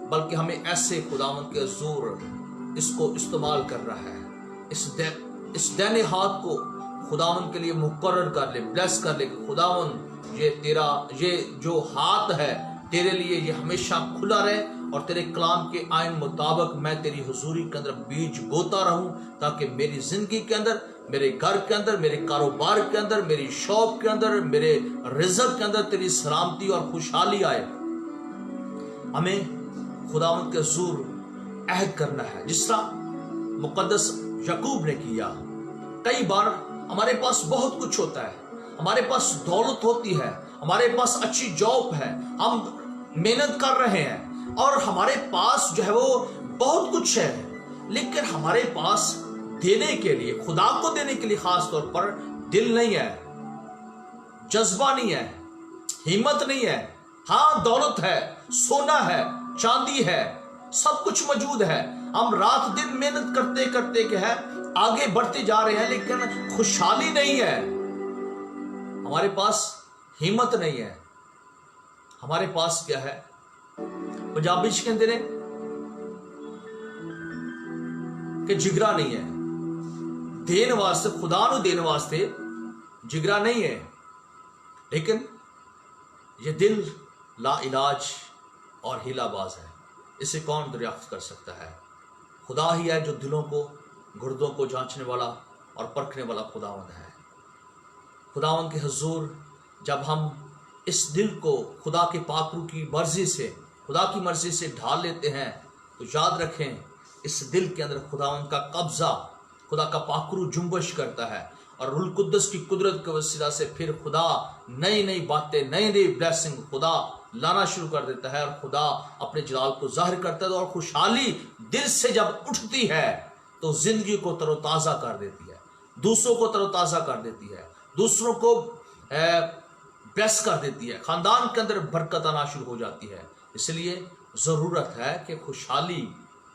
[SPEAKER 1] بلکہ ہمیں ایسے خداوند کے حضور اس کو استعمال کر رہا ہے. اس دینے ہاتھ کو خداوند کے لیے مقرر کر لے، بلیس کر لے کہ خداوند یہ جو ہاتھ ہے تیرے لیے یہ ہمیشہ کھلا رہے، اور تیرے کلام کے آئین مطابق میں تیری حضوری کے اندر بیج بوتا رہوں، تاکہ میری زندگی کے اندر، میرے گھر کے اندر، میرے کاروبار کے اندر، میری شاپ کے اندر، میرے رزق کے اندر تیری سلامتی اور خوشحالی آئے. ہمیں خداوند کے حضور عہد کرنا ہے جس طرح مقدس یعقوب نے کیا. کئی بار ہمارے پاس بہت کچھ ہوتا ہے، ہمارے پاس دولت ہوتی ہے، ہمارے پاس اچھی جاب ہے، ہم محنت کر رہے ہیں اور ہمارے پاس جو ہے وہ بہت کچھ ہے، لیکن ہمارے پاس دینے کے لیے، خدا کو دینے کے لیے خاص طور پر دل نہیں ہے، جذبہ نہیں ہے، ہمت نہیں ہے. ہاں دولت ہے، سونا ہے، چاندی ہے، سب کچھ موجود ہے، ہم رات دن محنت کرتے کرتے کہ ہے آگے بڑھتے جا رہے ہیں، لیکن خوشحالی نہیں ہے. ہمارے پاس ہمت نہیں ہے. ہمارے پاس کیا ہے؟ پنجابی چ کہتے ہیں کہ جگرا نہیں ہے. دین واسطے، خدا نو دین واسطے جگرا نہیں ہے. لیکن یہ دل لا علاج اور ہیلا باز ہے. اسے کون دریافت کر سکتا ہے؟ خدا ہی ہے جو دلوں کو، گردوں کو جانچنے والا اور پرکھنے والا خداوند ہے. خداوند کے حضور جب ہم اس دل کو خدا کے پاک روح کی مرضی سے، خدا کی مرضی سے ڈھال لیتے ہیں تو یاد رکھیں اس دل کے اندر خداوند کا قبضہ، خدا کا پاک روح جنبش کرتا ہے، اور روح القدس کی قدرت کے وسیلہ سے پھر خدا نئی نئی باتیں، نئی نئی بلیسنگ خدا لانا شروع کر دیتا ہے، اور خدا اپنے جلال کو ظاہر کرتا ہے. اور خوشحالی دل سے جب اٹھتی ہے تو زندگی کو تر و تازہ کر دیتی ہے، دوسروں کو تر و تازہ کر دیتی ہے، دوسروں کو بلیس کر دیتی ہے، خاندان کے اندر برکت آنا شروع ہو جاتی ہے. اس لیے ضرورت ہے کہ خوشحالی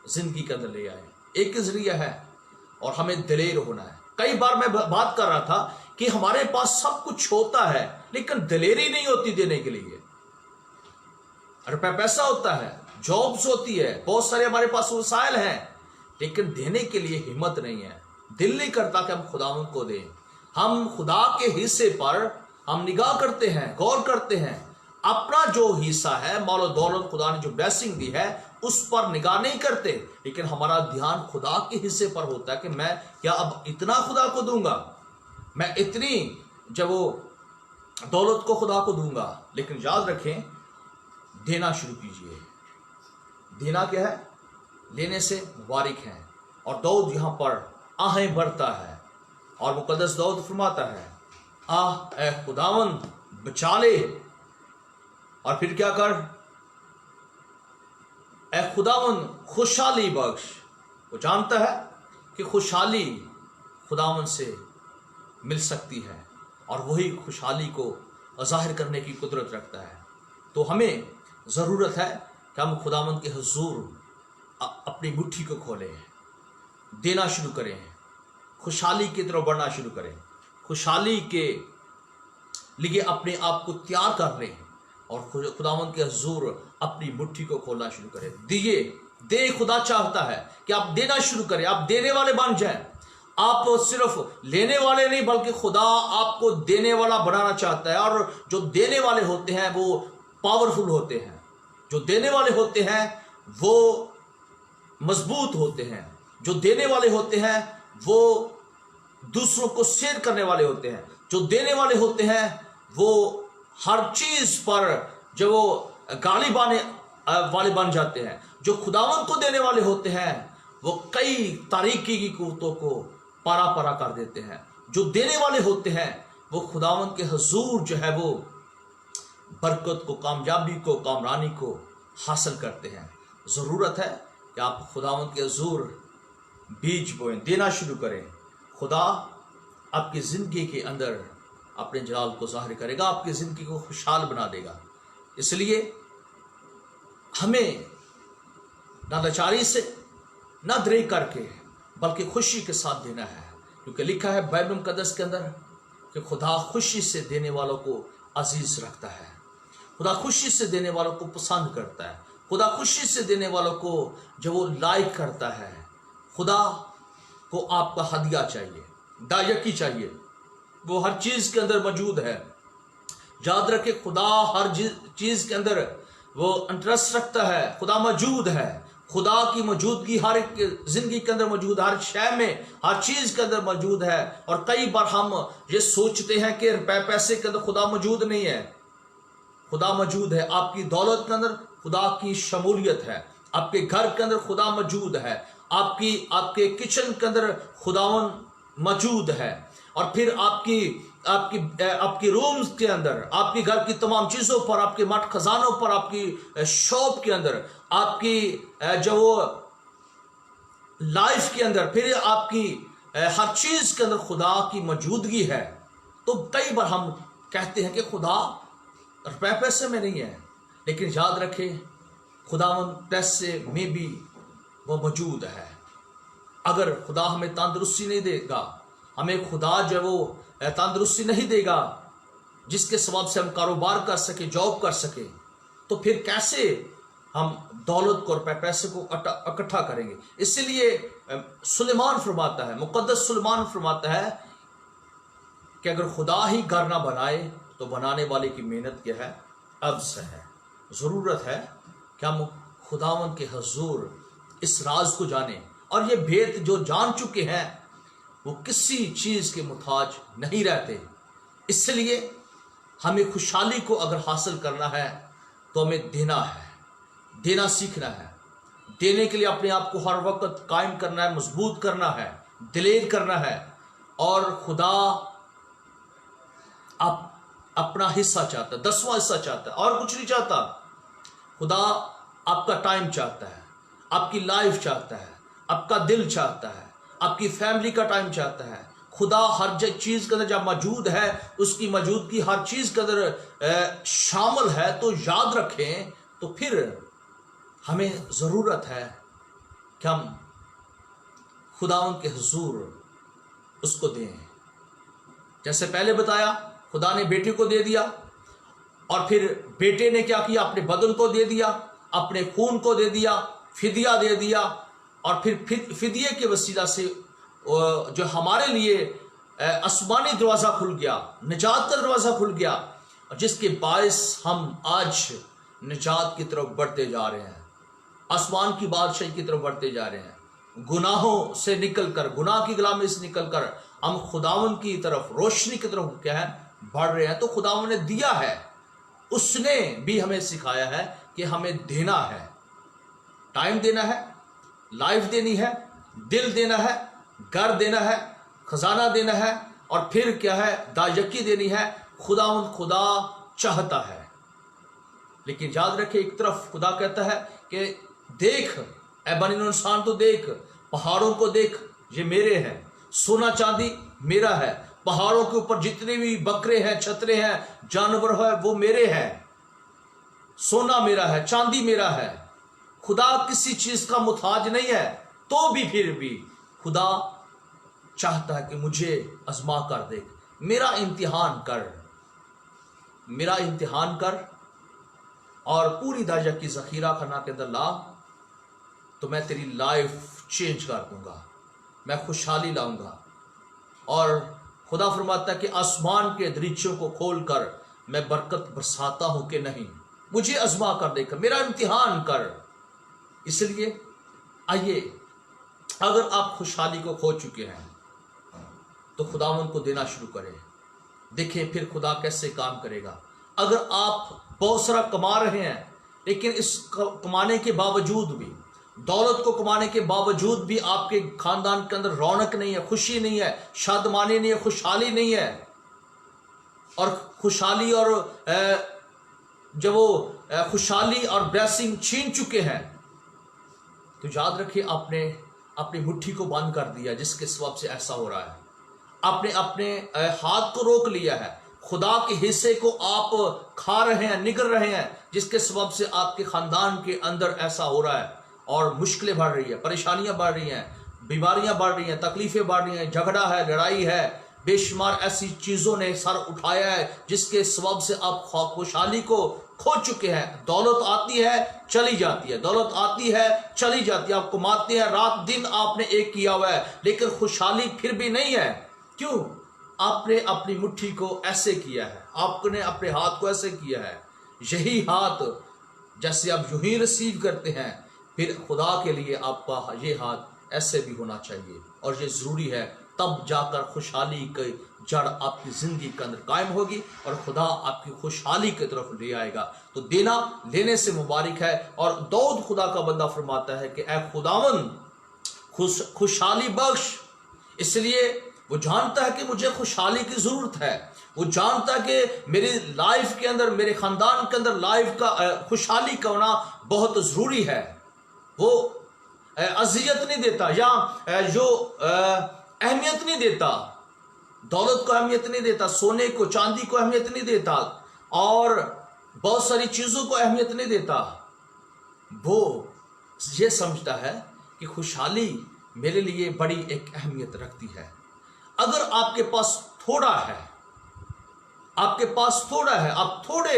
[SPEAKER 1] زندگی کے اندر لے آئے. ایک ذریعہ ہے اور ہمیں دلیر ہونا ہے. کئی بار میں بات کر رہا تھا کہ ہمارے پاس سب کچھ ہوتا ہے لیکن دلیری نہیں ہوتی دینے کے لیے. روپے پیسہ ہوتا ہے، جابز ہوتی ہے، بہت سارے ہمارے پاس وسائل ہیں، لیکن دینے کے لیے ہمت نہیں ہے. دل نہیں کرتا کہ ہم خداوند کو دیں. ہم خدا کے حصے پر ہم نگاہ کرتے ہیں، غور کرتے ہیں، अपना जो हिस्सा है, मालो दौलत, खुदा ने जो ब्लेसिंग दी है उस पर निगाह नहीं करते, लेकिन हमारा ध्यान खुदा के हिस्से पर होता है कि मैं क्या अब इतना खुदा को दूंगा, मैं इतनी जब वो दौलत को खुदा को दूंगा। लेकिन याद रखें, देना शुरू कीजिए। देना क्या है? लेने से मुबारक है। और दाऊद यहाँ पर आहें भरता है और मुकद्दस दाऊद फरमाता है, आह ए खुदावन बचा ले। और फिर क्या कर? ए खुदावन खुशहाली बख्श। वो जानता है कि खुशहाली खुदावन से मिल सकती है और वही खुशहाली को ज़ाहिर करने की कुदरत रखता है। तो हमें ज़रूरत है कि हम खुदावन के हुजूर अपनी मुट्ठी को खोलें, देना शुरू करें, खुशहाली की तरफ बढ़ना शुरू करें, खुशहाली के लिए अपने आप को तैयार कर लें और खुदावंद के हुजूर अपनी मुट्ठी को खोलना शुरू करें। दे खुदा चाहता है कि आप देना शुरू करें, आप देने वाले बन जाएं। आप सिर्फ लेने वाले नहीं बल्कि खुदा आपको देने वाला बनाना चाहता है। और जो देने वाले होते हैं वो पावरफुल होते हैं, जो देने वाले होते हैं वो मजबूत होते हैं, जो देने वाले होते हैं वो दूसरों को शेयर करने वाले होते हैं, जो देने वाले होते हैं वो हर चीज पर जो वो गाली बाने वाले बन जाते हैं। जो खुदावंद को देने वाले होते हैं वो कई तारीकी की कुव्वतों को पारा पारा कर देते हैं। जो देने वाले होते हैं वो खुदावंद के हुजूर जो है वो बरकत को, कामयाबी को, कामरानी को हासिल करते हैं। ज़रूरत है कि आप खुदावंद के हुजूर बीज बोएं, देना शुरू करें। खुदा आपकी ज़िंदगी के अंदर अपने जलाल को ज़ाहिर करेगा, आपकी ज़िंदगी को खुशहाल बना देगा। इसलिए हमें ना लाचारी से ना दरेग करके बल्कि खुशी के साथ देना है, क्योंकि लिखा है बाइबल मुकद्दस के अंदर कि खुदा खुशी से देने वालों को अजीज रखता है, खुदा खुशी से देने वालों को पसंद करता है, खुदा खुशी से देने वालों को जो वो लाइक करता है। खुदा को आपका हदिया चाहिए, दायकी चाहिए, वो हर चीज के अंदर मौजूद है। याद रखे, खुदा हर चीज के अंदर वो इंटरेस्ट रखता है, खुदा मौजूद है। खुदा की मौजूदगी हर एक जिंदगी के अंदर मौजूद है, हर शय में, हर चीज के अंदर मौजूद है। और कई बार हम ये सोचते हैं कि रुपए पैसे के अंदर खुदा मौजूद नहीं है। खुदा मौजूद है। आपकी दौलत के अंदर खुदा की शमूलियत है, आपके घर के अंदर खुदा मौजूद है, आपके किचन के अंदर खुदावन मौजूद है। और फिर आपकी रूम्स के अंदर, आपके घर की तमाम चीज़ों पर, आपके मठ खजानों पर, आपकी शॉप के अंदर, आपकी जो लाइफ के अंदर, फिर आपकी हर चीज़ के अंदर खुदा की मौजूदगी है। तो कई बार हम कहते हैं कि खुदा रुपए पैसे में नहीं है, लेकिन याद रखें खुदावंद पैसे में भी वो मौजूद है। अगर खुदा हमें तंदुरुस्ती नहीं देगा, हमें खुदा जो वो तंदुरुस्ती नहीं देगा जिसके सबब से हम कारोबार कर सके, जॉब कर सके, तो फिर कैसे हम दौलत को और पैसे को इकट्ठा करेंगे। इसीलिए सुलेमान फरमाता है, मुकद्दस सुलेमान फरमाता है कि अगर खुदा ही घर ना बनाए तो बनाने वाले की मेहनत क्या है, अब्स है। ज़रूरत है कि हम खुदावंद के हुजूर इस राज को जाने, और ये भेद जो जान चुके हैं वो किसी चीज़ के मुताज नहीं रहते। इसलिए हमें खुशहाली को अगर हासिल करना है तो हमें देना है, देना सीखना है। देने के लिए अपने आप को हर वक्त कायम करना है, मजबूत करना है, दिलेर करना है। और खुदा आप अपना हिस्सा चाहता है, 10वां हिस्सा चाहता है, और कुछ नहीं चाहता। खुदा आपका टाइम चाहता है, आपकी लाइफ चाहता है, आपका दिल चाहता है, आपकी फैमिली का टाइम चाहता है। खुदा हर चीज़ के अंदर जब मौजूद है, उसकी मौजूदगी हर चीज़ के अंदर शामिल है। तो याद रखें, तो फिर हमें ज़रूरत है कि हम खुदावंद के हुजूर उसको दें। जैसे पहले बताया, खुदा ने बेटे को दे दिया, और फिर बेटे ने क्या किया, अपने बदन को दे दिया, अपने खून को दे दिया, फिदिया दे दिया। और फिर फिदिये के वसीला से जो हमारे लिए आसमानी दरवाज़ा खुल गया, निजात का दरवाज़ा खुल गया। اور جس کے باعث ہم آج نجات کی طرف بڑھتے جا رہے ہیں، آسمان کی بادشاہی کی طرف بڑھتے جا رہے ہیں، گناہوں سے نکل کر، گناہ کی غلامی سے نکل کر ہم خداوند کی طرف، روشنی کی طرف کیا ہے بڑھ رہے ہیں۔ تو خداوند نے دیا ہے، اس نے بھی ہمیں سکھایا ہے کہ ہمیں دینا ہے، ٹائم دینا ہے، لائف دینی ہے، دل دینا ہے، گھر دینا ہے، خزانہ دینا ہے، اور پھر کیا ہے دایکی دینی ہے۔ خداوند خدا چاہتا ہے، لیکن یاد رکھے ایک طرف خدا کہتا ہے کہ دیکھ اے بنی نوع انسان، تو دیکھ پہاڑوں کو، دیکھ یہ میرے ہیں، سونا چاندی میرا ہے، پہاڑوں کے اوپر جتنے بھی بکرے ہیں، چھترے ہیں، جانور ہے، وہ میرے ہیں، سونا میرا ہے، چاندی میرا ہے۔ خدا کسی چیز کا محتاج نہیں ہے، تو بھی پھر بھی خدا چاہتا ہے کہ مجھے آزما کر دیکھ، میرا امتحان کر، میرا امتحان کر، اور پوری درجہ کی ذخیرہ خانہ کے اندر لا، تو میں تیری لائف چینج کر دوں گا، میں خوشحالی لاؤں گا۔ اور خدا فرماتا ہے کہ آسمان کے دریچوں کو کھول کر میں برکت برساتا ہوں کہ نہیں، مجھے آزما کر دیکھ، میرا امتحان کر۔ اس لیے آئیے، اگر آپ خوشحالی کو کھو چکے ہیں تو خداوند کو دینا شروع کریں، دیکھیں پھر خدا کیسے کام کرے گا۔ اگر آپ بہت سارا کما رہے ہیں، لیکن اس کمانے کے باوجود بھی، دولت کو کمانے کے باوجود بھی آپ کے خاندان کے اندر رونق نہیں ہے، خوشی نہیں ہے، شادمانی نہیں ہے، خوشحالی نہیں ہے، اور خوشحالی اور جب وہ خوشحالی اور بلیسنگ چھین چکے ہیں، تو یاد رکھیے آپ نے اپنی مٹھی کو بند کر دیا، جس کے سبب سے ایسا ہو رہا ہے۔ آپ نے اپنے ہاتھ کو روک لیا ہے، خدا کے حصے کو آپ کھا رہے ہیں، نگل رہے ہیں، جس کے سبب سے آپ کے خاندان کے اندر ایسا ہو رہا ہے، اور مشکلیں بڑھ رہی ہیں، پریشانیاں بڑھ رہی ہیں، بیماریاں بڑھ رہی ہیں، تکلیفیں بڑھ رہی ہیں، جھگڑا ہے، لڑائی ہے، بے شمار ایسی چیزوں نے سر اٹھایا ہے جس کے سبب سے آپ خوشحالی کو کھو چکے ہیں۔ دولت آتی ہے چلی جاتی ہے، دولت آتی ہے چلی جاتی ہے، آپ کماتے ہیں، رات دن آپ نے ایک کیا ہوا ہے، لیکن خوشحالی پھر بھی نہیں ہے۔ کیوں؟ آپ نے اپنی مٹھی کو ایسے کیا ہے، آپ نے اپنے ہاتھ کو ایسے کیا ہے۔ یہی ہاتھ جیسے آپ یوں ہی ریسیو کرتے ہیں، پھر خدا کے لیے آپ کا یہ ہاتھ ایسے بھی ہونا چاہیے، اور یہ ضروری ہے، تب جا کر خوشحالی کی جڑ آپ کی زندگی کے اندر قائم ہوگی، اور خدا آپ کی خوشحالی کی طرف لے آئے گا۔ تو دینا لینے سے مبارک ہے۔ اور داؤد خدا کا بندہ فرماتا ہے کہ اے خداوند خوشحالی بخش، اس لیے وہ جانتا ہے کہ مجھے خوشحالی کی ضرورت ہے، وہ جانتا ہے کہ میری لائف کے اندر، میرے خاندان کے اندر لائف کا خوشحالی کا ہونا بہت ضروری ہے۔ وہ اذیت نہیں دیتا، یا جو اہمیت نہیں دیتا، دولت کو اہمیت نہیں دیتا، سونے کو چاندی کو اہمیت نہیں دیتا، اور بہت ساری چیزوں کو اہمیت نہیں دیتا۔ وہ یہ سمجھتا ہے کہ خوشحالی میرے لیے بڑی ایک اہمیت رکھتی ہے۔ اگر آپ کے پاس تھوڑا ہے، آپ کے پاس تھوڑا ہے، آپ تھوڑے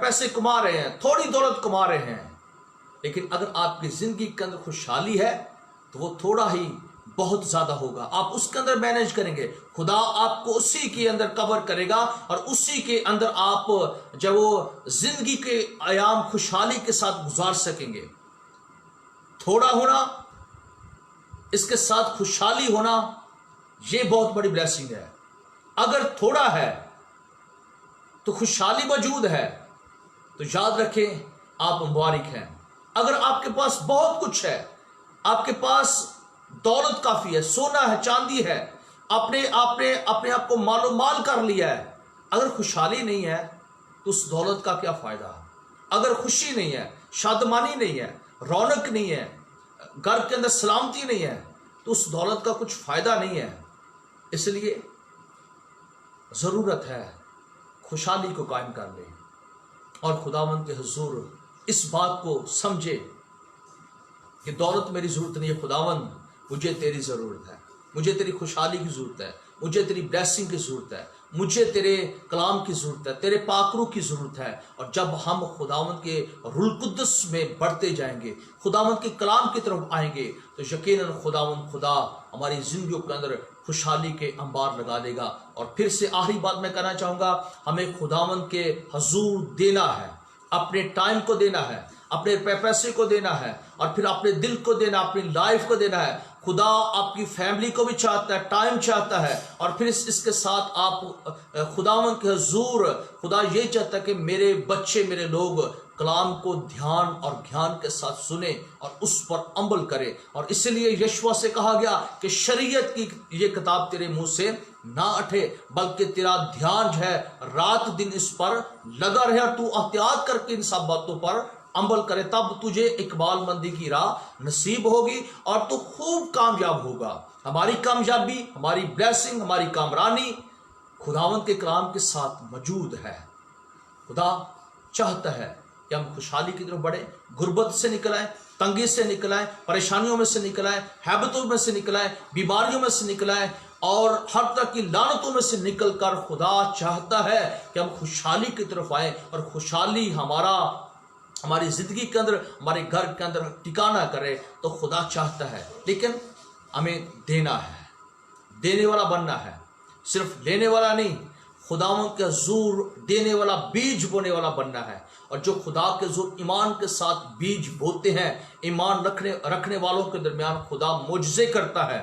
[SPEAKER 1] پیسے کما رہے ہیں، تھوڑی دولت کما رہے ہیں، لیکن اگر آپ کی زندگی کے اندر خوشحالی ہے تو وہ تھوڑا ہی بہت زیادہ ہوگا، آپ اس کے اندر مینج کریں گے، خدا آپ کو اسی کے اندر کور کرے گا، اور اسی کے اندر آپ جب وہ زندگی کے ایام خوشحالی کے ساتھ گزار سکیں گے۔ تھوڑا ہونا، اس کے ساتھ خوشحالی ہونا، یہ بہت بڑی بلیسنگ ہے۔ اگر تھوڑا ہے تو خوشحالی موجود ہے، تو یاد رکھیں آپ مبارک ہیں۔ اگر آپ کے پاس بہت کچھ ہے، آپ کے پاس دولت کافی ہے، سونا ہے، چاندی ہے، آپ نے اپنے آپ کو مال و مال کر لیا ہے، اگر خوشحالی نہیں ہے تو اس دولت کا کیا فائدہ؟ اگر خوشی نہیں ہے، شادمانی نہیں ہے، رونق نہیں ہے، گھر کے اندر سلامتی نہیں ہے، تو اس دولت کا کچھ فائدہ نہیں ہے۔ اس لیے ضرورت ہے خوشحالی کو قائم کر لیں، اور خداوند کے حضور اس بات کو سمجھے کہ دولت میری ضرورت نہیں ہے، خداوند مجھے تیری ضرورت ہے، مجھے تیری خوشحالی کی ضرورت ہے، مجھے تیری بلیسنگ کی ضرورت ہے، مجھے تیرے کلام کی ضرورت ہے، تیرے پاک روح کی ضرورت ہے۔ اور جب ہم خداوند کے روح القدس میں بڑھتے جائیں گے، خداوند کے کلام کی طرف آئیں گے، تو یقیناً خداوند خدا ہماری زندگیوں کے اندر खुशहाली के अंबार लगा देगा। और फिर से आखिरी बात मैं कहना चाहूँगा, हमें खुदावंद के हजूर देना है, अपने टाइम को देना है, अपने पैसे को देना है, और फिर अपने दिल को देना, अपनी लाइफ को देना है। खुदा आपकी फैमिली को भी चाहता है, टाइम चाहता है, और फिर इसके साथ आप खुदावंद के हजूर, खुदा ये चाहता है कि मेरे बच्चे, मेरे लोग कलाम को ध्यान और ज्ञान के साथ सुने और उस पर अमल करें। और इसलिए यशवा से कहा गया कि शरीयत की ये किताब तेरे मुंह से ना हटे, बल्कि तेरा ध्यान जो है रात दिन इस पर लगा रहे, और तू एहतियात करके इन सब बातों पर अमल करे, तब तुझे इकबाल मंदी की राह नसीब होगी और तू खूब कामयाब होगा। हमारी कामयाबी, हमारी ब्लेसिंग, हमारी कामरानी खुदावंद के कलाम के साथ मौजूद है। खुदा चाहता है कि हम खुशहाली की तरफ बढ़े, गुर्बत से निकल आए, तंगी से निकल आए, परेशानियों में से निकल आए, हैबतों में से निकल आए, बीमारियों में से निकल आए, और हर तरह की लानतों में से निकलकर खुदा चाहता है कि हम खुशहाली की तरफ आए, और खुशहाली हमारी जिंदगी के अंदर, हमारे घर के अंदर ठिकाना करे। तो खुदा चाहता है, लेकिन हमें देना है, देने वाला बनना है, सिर्फ लेने वाला नहीं। खुदावंद के हजूर देने वाला, बीज बोने वाला बनना है। और जो खुदा के हजूर ईमान के साथ बीज बोते हैं, ईमान रखने वालों के दरमियान खुदा मुआजिज़े करता है,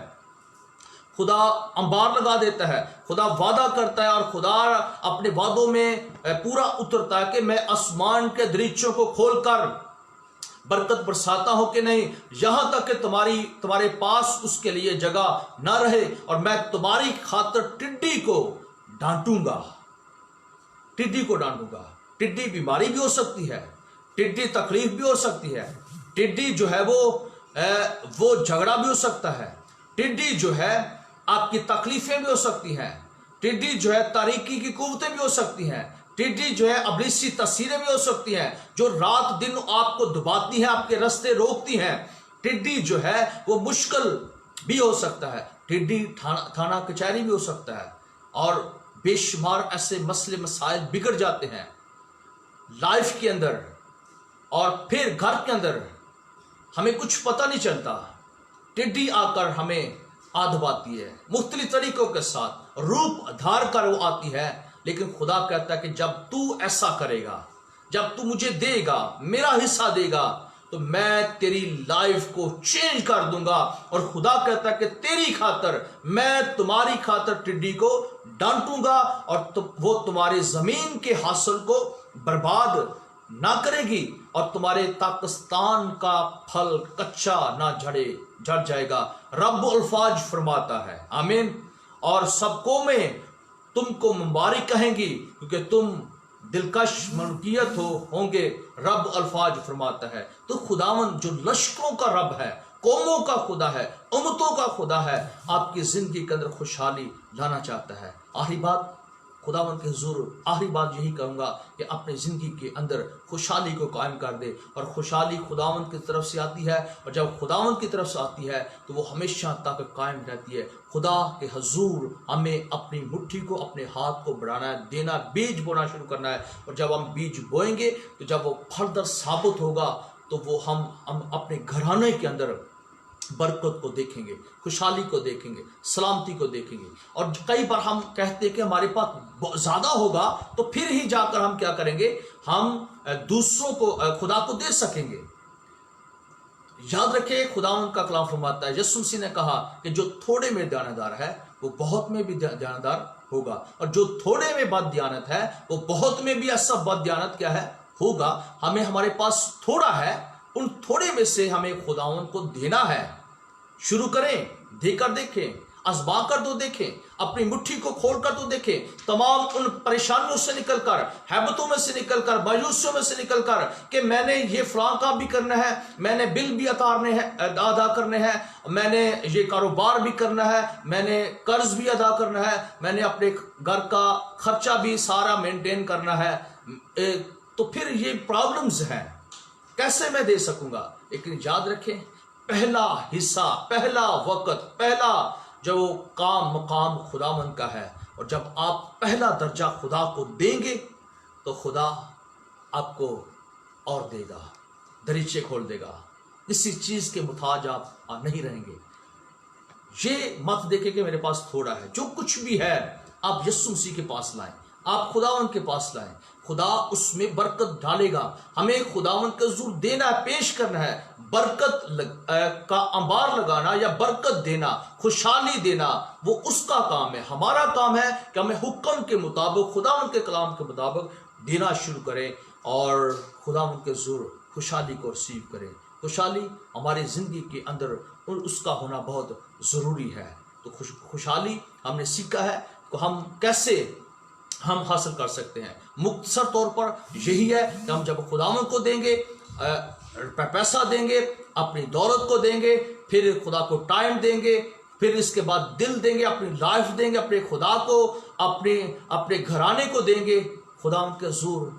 [SPEAKER 1] खुदा अंबार लगा देता है, खुदा वादा करता है, और खुदा अपने वादों में पूरा उतरता है कि मैं आसमान के दरीचों को खोलकर बरकत बरसाता हूं कि नहीं, यहां तक कि तुम्हारे पास उसके लिए जगह ना रहे, और मैं तुम्हारी खातिर टिड्डी को डांटूंगा। टिड्डी को डांटूंगा। टिड्डी बीमारी भी हो सकती है, टिड्डी तकलीफ भी हो सकती है, टिड्डी जो है वो झगड़ा भी हो सकता है, टिड्डी जो है आपकी तकलीफें भी हो सकती हैं, टिड्डी जो है तारीकी की कुव्वतें भी हो सकती हैं, टिड्डी जो है अबलीसी तस्वीरें भी हो सकती हैं जो रात दिन आपको दबाती हैं, आपके रास्ते रोकती हैं। टिड्डी जो है वो मुश्किल भी हो सकता है, टिड्डी थाना कचहरी भी हो सकता है, और बेशुमार ऐसे मसले मसाइल बिगड़ जाते हैं लाइफ के अंदर, और फिर घर के अंदर हमें कुछ पता नहीं चलता। टिड्डी आकर हमें आदबाती है, मुख्तलिफ तरीकों के साथ रूप धार कर वो आती है, लेकिन खुदा कहता है कि जब तू ऐसा करेगा, जब तू मुझे देगा, मेरा हिस्सा देगा, तो मैं तेरी लाइफ को चेंज कर दूंगा। और खुदा कहता है कि तेरी खातर, मैं तुम्हारी खातर टिड्डी को डांटूंगा, और वो तुम्हारे जमीन के हासिल को बर्बाद ना करेगी, और तुम्हारे ताकिस्तान का फल कच्चा ना झड़ जाएगा। रब अल्फाज फरमाता है, आमीन। और सबको में तुमको मुबारक कहेंगी, क्योंकि तुम दिलकश मलकियत होंगे, रब अल्फाज फरमाता है। तो खुदावन जो लश्करों का रब है, कौमों का खुदा है, उम्मतों का खुदा है, आपकी जिंदगी के अंदर खुशहाली लाना चाहता है। आखिरी बात खुदावन के हुजूर, आखिरी बात यही कहूँगा कि अपनी ज़िंदगी के अंदर खुशहाली को कायम कर दे। और खुशहाली खुदावन की तरफ से आती है, और जब खुदावन की तरफ से आती है तो वो हमेशा तक कायम रहती है। खुदा के हुजूर हमें अपनी मुट्ठी को, अपने हाथ को बढ़ाना है, देना, बीज बोना शुरू करना है। और जब हम बीज बोएंगे तो जब वो फलदार साबित होगा तो वो हम अपने घराने के अंदर बरकत को देखेंगे, खुशहाली को देखेंगे, सलामती को देखेंगे। और कई बार हम कहते हैं कि हमारे पास ज़्यादा होगा तो फिर ही जाकर हम क्या करेंगे, हम दूसरों को, खुदा को दे सकेंगे। याद रखें, खुदा उनका कलाम फरमाता है, यीशु मसीह ने कहा कि जो थोड़े में दयानतदार है वो बहुत में भी दयानतदार होगा, और जो थोड़े में बददयानत है वो बहुत में भी ऐसा बददयानत क्या है होगा। हमें, हमारे पास थोड़ा है, उन थोड़े में से हमें खुदावन को देना है। शुरू करें, देकर देखें, आजमा कर तो देखें, अपनी मुट्ठी को खोल कर तो देखें। तमाम उन परेशानियों से निकलकर, हैबतों में से निकलकर, मायूसियों में से निकलकर कि मैंने ये फलां काम भी करना है, मैंने बिल भी अदा करने हैं, मैंने ये कारोबार भी करना है, मैंने कर्ज भी अदा करना है, मैंने अपने घर का खर्चा भी सारा मेंटेन करना है, तो फिर ये प्रॉब्लम्स हैं, कैसे मैं दे सकूंगा। लेकिन याद रखें, पहला हिस्सा, पहला वक्त, पहला जो काम मकाम खुदावंद का है। और जब आप पहला दर्जा खुदा को देंगे तो खुदा आपको और देगा, दरीचे खोल देगा, किसी चीज के मुताज आप नहीं रहेंगे। ये मत देखें कि मेरे पास थोड़ा है। जो कुछ भी है आप यीशु मसीह के पास लाएं, आप खुदावन के पास लाएं, खुदा उसमें बरकत डालेगा। हमें खुदावन का हुजूर देना है, पेश करना है। बरकत का अंबार लगाना या बरकत देना, खुशहाली देना, वो उसका काम है। हमारा काम है कि हमें हुक्म के मुताबिक, खुदावन के कलाम के मुताबिक देना शुरू करें और खुदावन के हुजूर खुशहाली को रिसीव करें। खुशहाली हमारी ज़िंदगी के अंदर उसका होना बहुत ज़रूरी है। तो खुशहाली हमने सीखा है तो हम कैसे हम हासिल कर सकते हैं। मुख्तसर तौर पर यही है कि हम जब खुदावन को देंगे, पैसा देंगे, अपनी दौलत को देंगे, फिर खुदा को टाइम देंगे, फिर इसके बाद दिल देंगे, अपनी लाइफ देंगे, अपने खुदा को, अपने घराने को देंगे, खुदा के हुजूर,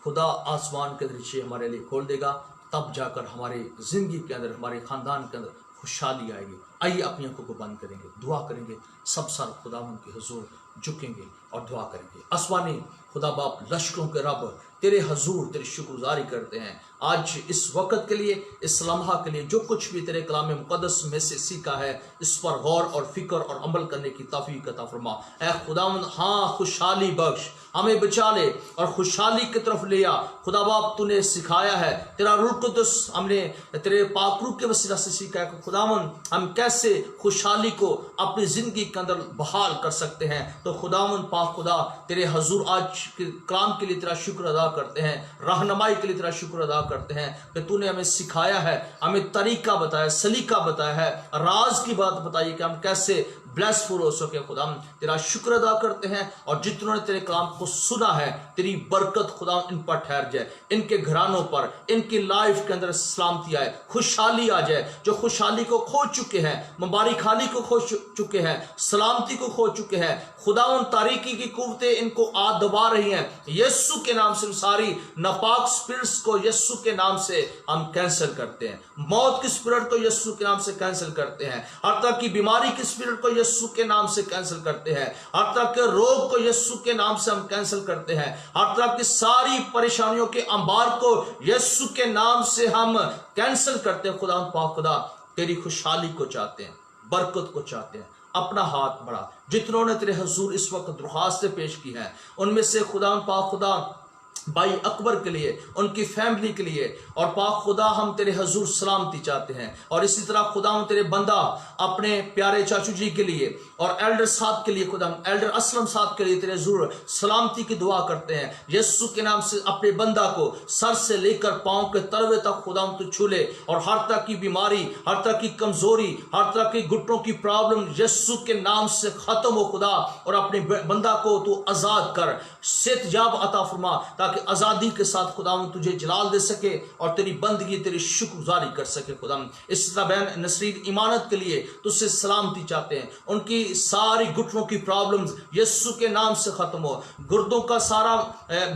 [SPEAKER 1] खुदा आसमान के दृश्य हमारे लिए खोल देगा। तब जाकर हमारे ज़िंदगी के अंदर, हमारे ख़ानदान के अंदर खुशहाली आएगी। आइए अपनी आंखों को बंद करेंगे, दुआ करेंगे, सब साल खुदावन के हुजूर झुकेंगे और दुआ करेंगे। आसमानी खुदा बाप, लश्करों के रब, तेरे हुजूर तेरी शुक्रगुजारी करते हैं आज इस वक़्त के लिए, इस लम्हा के लिए। जो कुछ भी तेरे कलाम मुक़द्दस में से सीखा है, इस पर गौर और फिक्र और अमल करने की तौफीक अता फरमा। ऐ खुदावंद, हाँ, खुशहाली बख्श, हमें बचा ले और खुशहाली की तरफ ले आ। खुदा बाप, तूने सिखाया है, तेरा रूह कुद्दुस हमने तेरे पाक रूह के वसीला से सीखा है कि खुदावंद हम कैसे खुशहाली को अपनी ज़िंदगी के अंदर बहाल कर सकते हैं। तो खुदावंद पाक खुदा, तेरे हुजूर आज के कलाम के लिए तेरा शुक्र अदा करते हैं, रहनुमाई के लिए तेरा शुक्र अदा करते हैं कि तूने हमें सिखाया है, हमें तरीका बताया, सलीका बताया है, राज की बात बताई कि हम कैसे ब्लेसफुल हो सके। खुदा हम तेरा शुक्र अदा करते हैं और जितनों ने तेरे कलाम को सुना है, तेरी बरकत खुदा इन पर ठहर जाए, इनके घरानों पर, इनकी लाइफ के अंदर सलामती आए, खुशहाली आ जाए। जो खुशहाली को खो चुके हैं, मुबारक खाली को खो चुके हैं, सलामती को खो चुके हैं, खुदा उन तारीकी की कुव्वतें इनको आ दबा रही हैं, यीशु के नाम से सारी नापाक स्पिरिट्स को यीशु के नाम से हम कैंसिल करते हैं। मौत की स्पिरिट को यीशु के नाम से कैंसिल करते हैं। हर तरह की बीमारी की स्पिरिट को यीशु के नाम से कैंसिल करते हैं। हर तरह के रोग को यीशु के नाम से हम कैंसिल करते हैं। हर तरह की सारी परेशानियों के अंबार को यीशु के नाम से हम कैंसिल करते हैं। खुदा पाक खुदा, तेरी खुशहाली को चाहते हैं, बरकत को चाहते हैं। अपना हाथ बढ़ा, जितनों ने तेरे हुजूर इस वक्त दरख्वास्तें पेश की हैं, उनमें से खुदा पाक खुदा भाई अकबर के लिए, उनकी फैमिली के लिए, और पाक खुदा हम तेरे हुजूर सलामती चाहते हैं। और इसी तरह खुदा हम तेरे बंदा अपने प्यारे चाचू जी के लिए और एल्डर साहब के लिए, खुदा एल्डर असलम साहब के लिए तेरे हुजूर सलामती की दुआ करते हैं। यीशु के नाम से अपने बंदा को सर से लेकर पांव के तलवे तक खुदा तू छू ले, और हर तरह की बीमारी, हर तरह की कमजोरी, हर तरह की घुटनों की प्रॉब्लम यीशु के नाम से खत्म हो खुदा, और अपने बंदा को तू आजाद कर, सेहतयाब अता फरमा, ताकि आजादी के साथ खुदा तुझे जलाल दे सके और तेरी बंदगी, तेरी शुक्रगुजारी कर सके। खुदा इस तरह बहन नसरीन इमानत के लिए तुझसे सलामती चाहते हैं, उनकी सारी घुटनों की प्रॉब्लम्स यीशु के नाम से खत्म हो, गुर्दों का सारा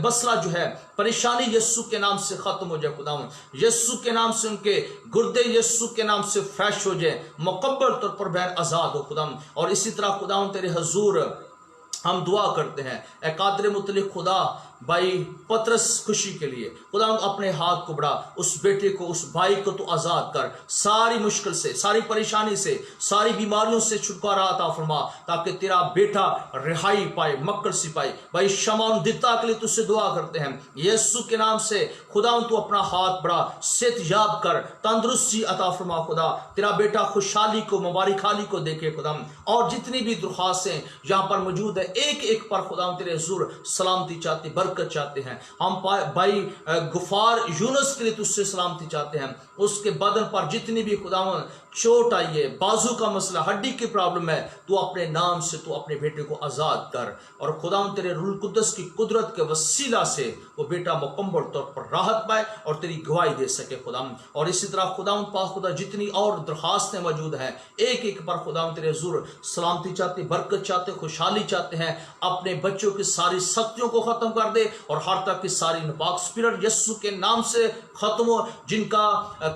[SPEAKER 1] मसला जो है, परेशानी यीशु के नाम से खत्म हो जाए। खुदा यीशु के नाम से उनके गुर्दे यीशु के नाम से फ्रेश हो जाए, मुकम्मल तौर पर बहन आजाद हो खुदा। और इसी तरह खुदा तेरे हुजूर हम दुआ करते हैं, ए कादिर मुतलिक खुदा, भाई पतरस खुशी के लिए खुदा अपने हाथ को बढ़ा, उस बेटे को, उस भाई को तू आज़ाद कर, सारी मुश्किल से, सारी परेशानी से, सारी बीमारियों से छुटकारा अता फरमा, ताकि तेरा बेटा रिहाई पाए, मक्कर सी पाए। भाई शमाउन दिता के लिए तुझसे दुआ करते हैं, यीशु के नाम से खुदा तू अपना हाथ बढ़ा, सेहतयाब कर, तंदुरुस्ती अता फरमा खुदा, तेरा बेटा खुशहाली को, मुबारक हाली को देखे खुदा। और जितनी भी दरख्वास्तें यहाँ पर मौजूद है, एक एक पर खुदा तेरे हुजूर सलामती चाहते, बरकत चाहते हैं। हम भाई गुफार यूनुस के लिए तुझसे सलामती चाहते हैं, उसके बदन पर जितनी भी खुदा चोट आई है, बाजू का मसला, हड्डी की प्रॉब्लम है, तू अपने नाम से तू अपने बेटे को आजाद कर, और खुदा तेरे रूह कुद्दस की कुदरत के वसीला से वो बेटा मुकम्मल तौर पर राहत पाए और तेरी गवाही दे सके खुदा। और इसी तरह खुदा पाक खुदा जितनी और दरखास्तें मौजूद हैं, एक एक पर खुदा तेरे हुजूर सलामती चाहते, बरकत चाहते, खुशहाली चाहते हैं। अपने बच्चों की सारी सख्तियों को खत्म कर दे और हर तरह की सारी नापाक स्पिरिट यीशु के नाम से खत्म हो। जिनका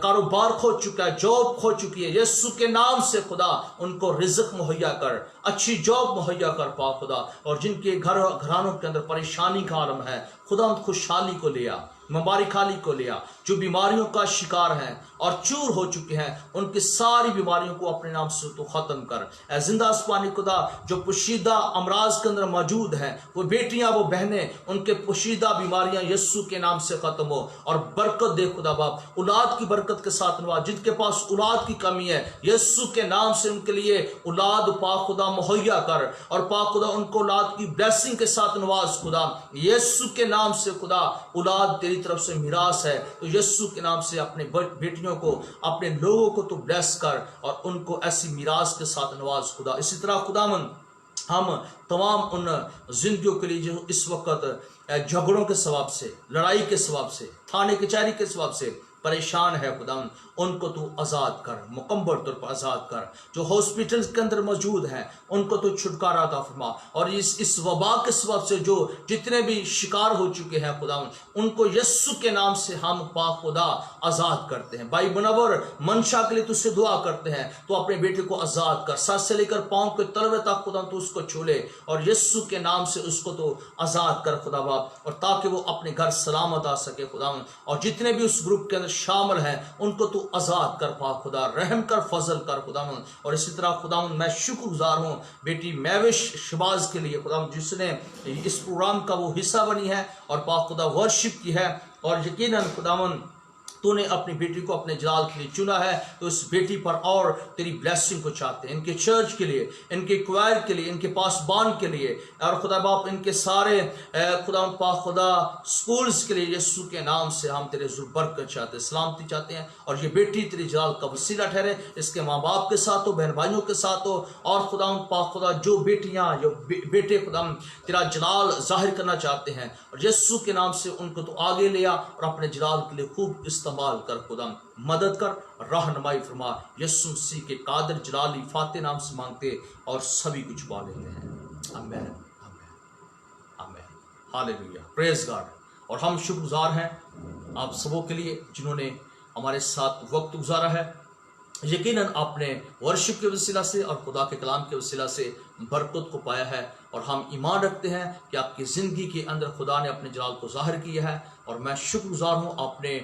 [SPEAKER 1] कारोबार खो चुका है, जॉब खो चुकी है, यीशु के नाम से खुदा उनको रिज़्क मुहैया कर, अच्छी जॉब मुहैया कर पाक खुदा। और जिनके घरानों के अंदर परेशानी का आलम है, खुदा खुशहाली को ले आ, मुबारक खाली को लिया। जो बीमारियों का शिकार हैं और चूर हो चुके हैं, उनकी सारी बीमारियों को अपने नाम से तो ख़त्म कर। ऐ जिंदा आसमानी खुदा, जो पोशीदा अमराज के अंदर मौजूद हैं, वो बेटियां, वो बहनें, उनके पोशीदा बीमारियां यीशु के नाम से ख़त्म हो और बरकत दे खुदा बाप। औलाद की बरकत के साथ नवाज, जिनके पास औलाद की कमी है, यीशु के नाम से उनके लिए औलाद पाक खुदा मुहैया कर और पाक खुदा उनको औलाद की ब्लेसिंग के साथ नवाज खुदा। यीशु के नाम से खुदा, औलाद तेरी तरफ से मिरास है, तो यीशु के नाम से अपने बेटियों को, अपने लोगों को तो ब्लेस कर और उनको ऐसी मिरास के साथ नवाज खुदा। इसी तरह खुदावन हम तमाम उन जिंदगियों के लिए जो इस वक्त झगड़ों के सबब से, लड़ाई के सबब से, थाने कचहरी के सबब से परेशान है खुदा, उनको तू आज़ाद कर, मुकम्मल तौर पर आज़ाद कर। जो हॉस्पिटल के अंदर मौजूद हैं, उनको तो छुटकारा अता फरमा और इस वबा के सबब से जो जितने भी शिकार हो चुके हैं खुदा, उनको यीशु के नाम से हम पाक खुदा आज़ाद करते हैं। भाई मुनव्वर मंशा के लिए तुझसे दुआ करते हैं, तो अपने बेटे को आज़ाद कर, सर से लेकर पाँव के तलवे तक खुदा तो उसको छू ले और यीशु के नाम से उसको तो आज़ाद कर खुदा बाप, और ताकि वो अपने घर सलामत आ सके खुदा। और जितने भी उस ग्रुप के अंदर शामिल हैं, उनको तो आज़ाद कर पाक खुदा, रहम कर, फजल कर खुदा। और इसी तरह खुदा मैं शुक्रगुजार हूँ बेटी मैविश शबाज के लिए खुदा, जिसने इस प्रोग्राम का वो हिस्सा बनी है और पाक खुदा वर्शिप की है। और यकीनन खुदावन तूने अपनी बेटी को अपने जलाल के लिए चुना है, तो इस बेटी पर और तेरी ब्लेसिंग को चाहते हैं, इनके चर्च के लिए, इनके क्वायर के लिए, इनके पासबान के लिए, और खुदा बाप इनके सारे खुदा पाक खुदा स्कूल्स के लिए यीशु के नाम से हम तेरे बरकत चाहते हैं, सलामती चाहते हैं। और ये बेटी तेरी जलाल का वसीला ठहरे, इसके माँ बाप के साथ हो, बहन भाइयों के साथ हो, और खुदा पाक खुदा जो बेटियाँ, जो बेटे खुदा तेरा जलाल जाहिर करना चाहते हैं, और यीशु के नाम से उनको तो आगे लिया और अपने जलाल के लिए खूब इस्तेमाल कर खुदा, मदद कर, रहनुमाई फरमा। यीशु मसीह के कादिर जलाली फाते नाम से मांगते और सभी कुछ पा लेते हैं। आमीन, आमीन, आमीन, हालेलुया, प्रेज गॉड। और हम शुक्रगुजार हैं आप सबों के लिए जिन्होंने हमारे साथ वक्त गुजारा है। यकीनन आपने वर्शिप के वसीला से और खुदा के कलाम के वसीला से बरकत को पाया है, और हम ईमान रखते हैं कि आपकी ज़िंदगी के अंदर खुदा ने अपने जलाल को ज़ाहिर किया है। और मैं शुक्रगुजार हूँ, आपने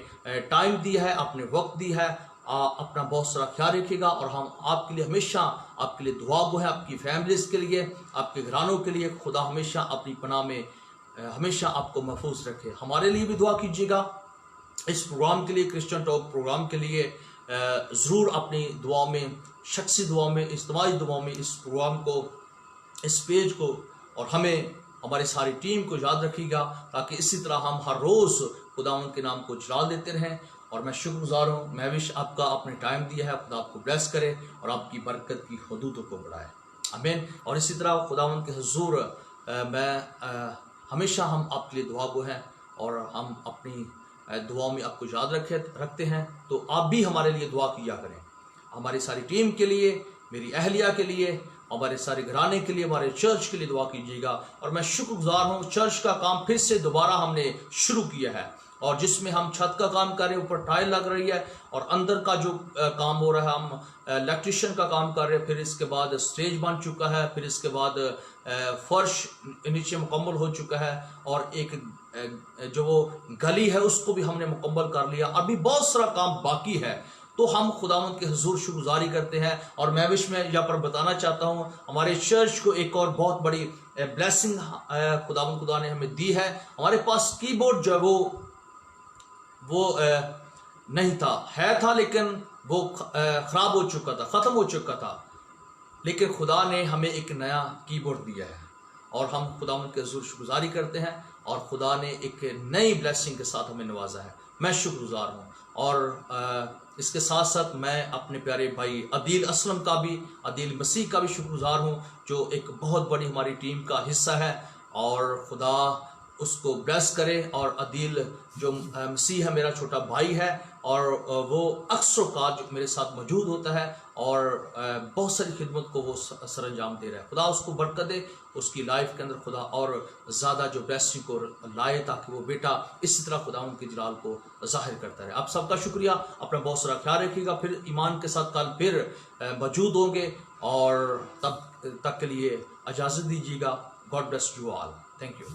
[SPEAKER 1] टाइम दिया है, आपने वक्त दिया है। अपना बहुत सारा ख्याल रखिएगा, और हम आपके लिए हमेशा आपके लिए दुआ गो है, आपकी फैमिलीज़ के लिए, आपके घरानों के लिए। खुदा हमेशा अपनी पनाह में हमेशा आपको महफूज रखे। हमारे लिए भी दुआ कीजिएगा, इस प्रोग्राम के लिए, क्रिश्चियन टॉक प्रोग्राम के लिए ज़रूर अपनी दुआओं में, शख्सी दुआओं में, इज्तिमाई दुआओं में इस प्रोग्राम को, इस पेज को और हमें, हमारी सारी टीम को याद रखिएगा, ताकि इसी तरह हम हर रोज़ खुदावंद के नाम को जलाल देते रहें। और मैं शुक्रगुजार हूँ, महविश आपका आपने टाइम दिया है, खुदा आपको ब्लेस करे और आपकी बरकत की हदूदों को बढ़ाए। आमीन। और इसी तरह खुदावंद के हुजूर मैं हमेशा हम आपके लिए दुआ गो हैं, और हम अपनी दुआओं में आपको याद रखते हैं, तो आप भी हमारे लिए दुआ किया करें। हमारी सारी टीम के लिए, मेरी अहलिया के लिए, हमारे सारे घराने के लिए, हमारे चर्च के लिए दुआ कीजिएगा। और मैं शुक्रगुजार हूँ, चर्च का काम फिर से दोबारा हमने शुरू किया है, और जिसमें हम छत का काम कर रहे हैं, ऊपर टाइल लग रही है, और अंदर का जो काम हो रहा है, हम इलेक्ट्रिशियन का काम कर रहे हैं। फिर इसके बाद स्टेज बन चुका है, फिर इसके बाद फर्श नीचे मुकम्मल हो चुका है, और एक जो वो गली है उसको भी हमने मुकम्मल कर लिया। अभी बहुत सारा काम बाकी है, तो हम खुदावंद के हुजूर शुक्रगुजारी करते हैं। और मैं विश में यहाँ पर बताना चाहता हूँ, हमारे चर्च को एक और बहुत बड़ी ब्लेसिंग खुदावंद खुदा ने हमें दी है। हमारे पास कीबोर्ड जो है वो नहीं था, लेकिन वो ख़राब हो चुका था, ख़त्म हो चुका था, लेकिन खुदा ने हमें एक नया कीबोर्ड दिया है, और हम खुदावंद के हुजूर शुक्रगुजारी करते हैं, और खुदा ने एक नई ब्लेसिंग के साथ हमें नवाजा है। मैं शुक्रगुजार हूँ। और इसके साथ साथ मैं अपने प्यारे भाई अदील असलम का भी, अदील मसीह का भी शुक्रगुजार हूँ, जो एक बहुत बड़ी हमारी टीम का हिस्सा है, और खुदा उसको ब्लेस करे। और अदील जो मसीह है, मेरा छोटा भाई है, और वो अक्सर का जो मेरे साथ मौजूद होता है, और बहुत सारी खिदमत को वो सर अंजाम दे रहा है। खुदा उसको बरकत दे, उसकी लाइफ के अंदर खुदा और ज़्यादा जो ब्लेसिंग को लाए, ताकि वो बेटा इसी तरह खुदा उनके जलाल को जाहिर करता रहे। आप सबका शुक्रिया, अपना बहुत सारा ख्याल रखिएगा। फिर ईमान के साथ कल फिर मौजूद होंगे, और तब तक के लिए इजाज़त दीजिएगा। God bless you all. Thank you.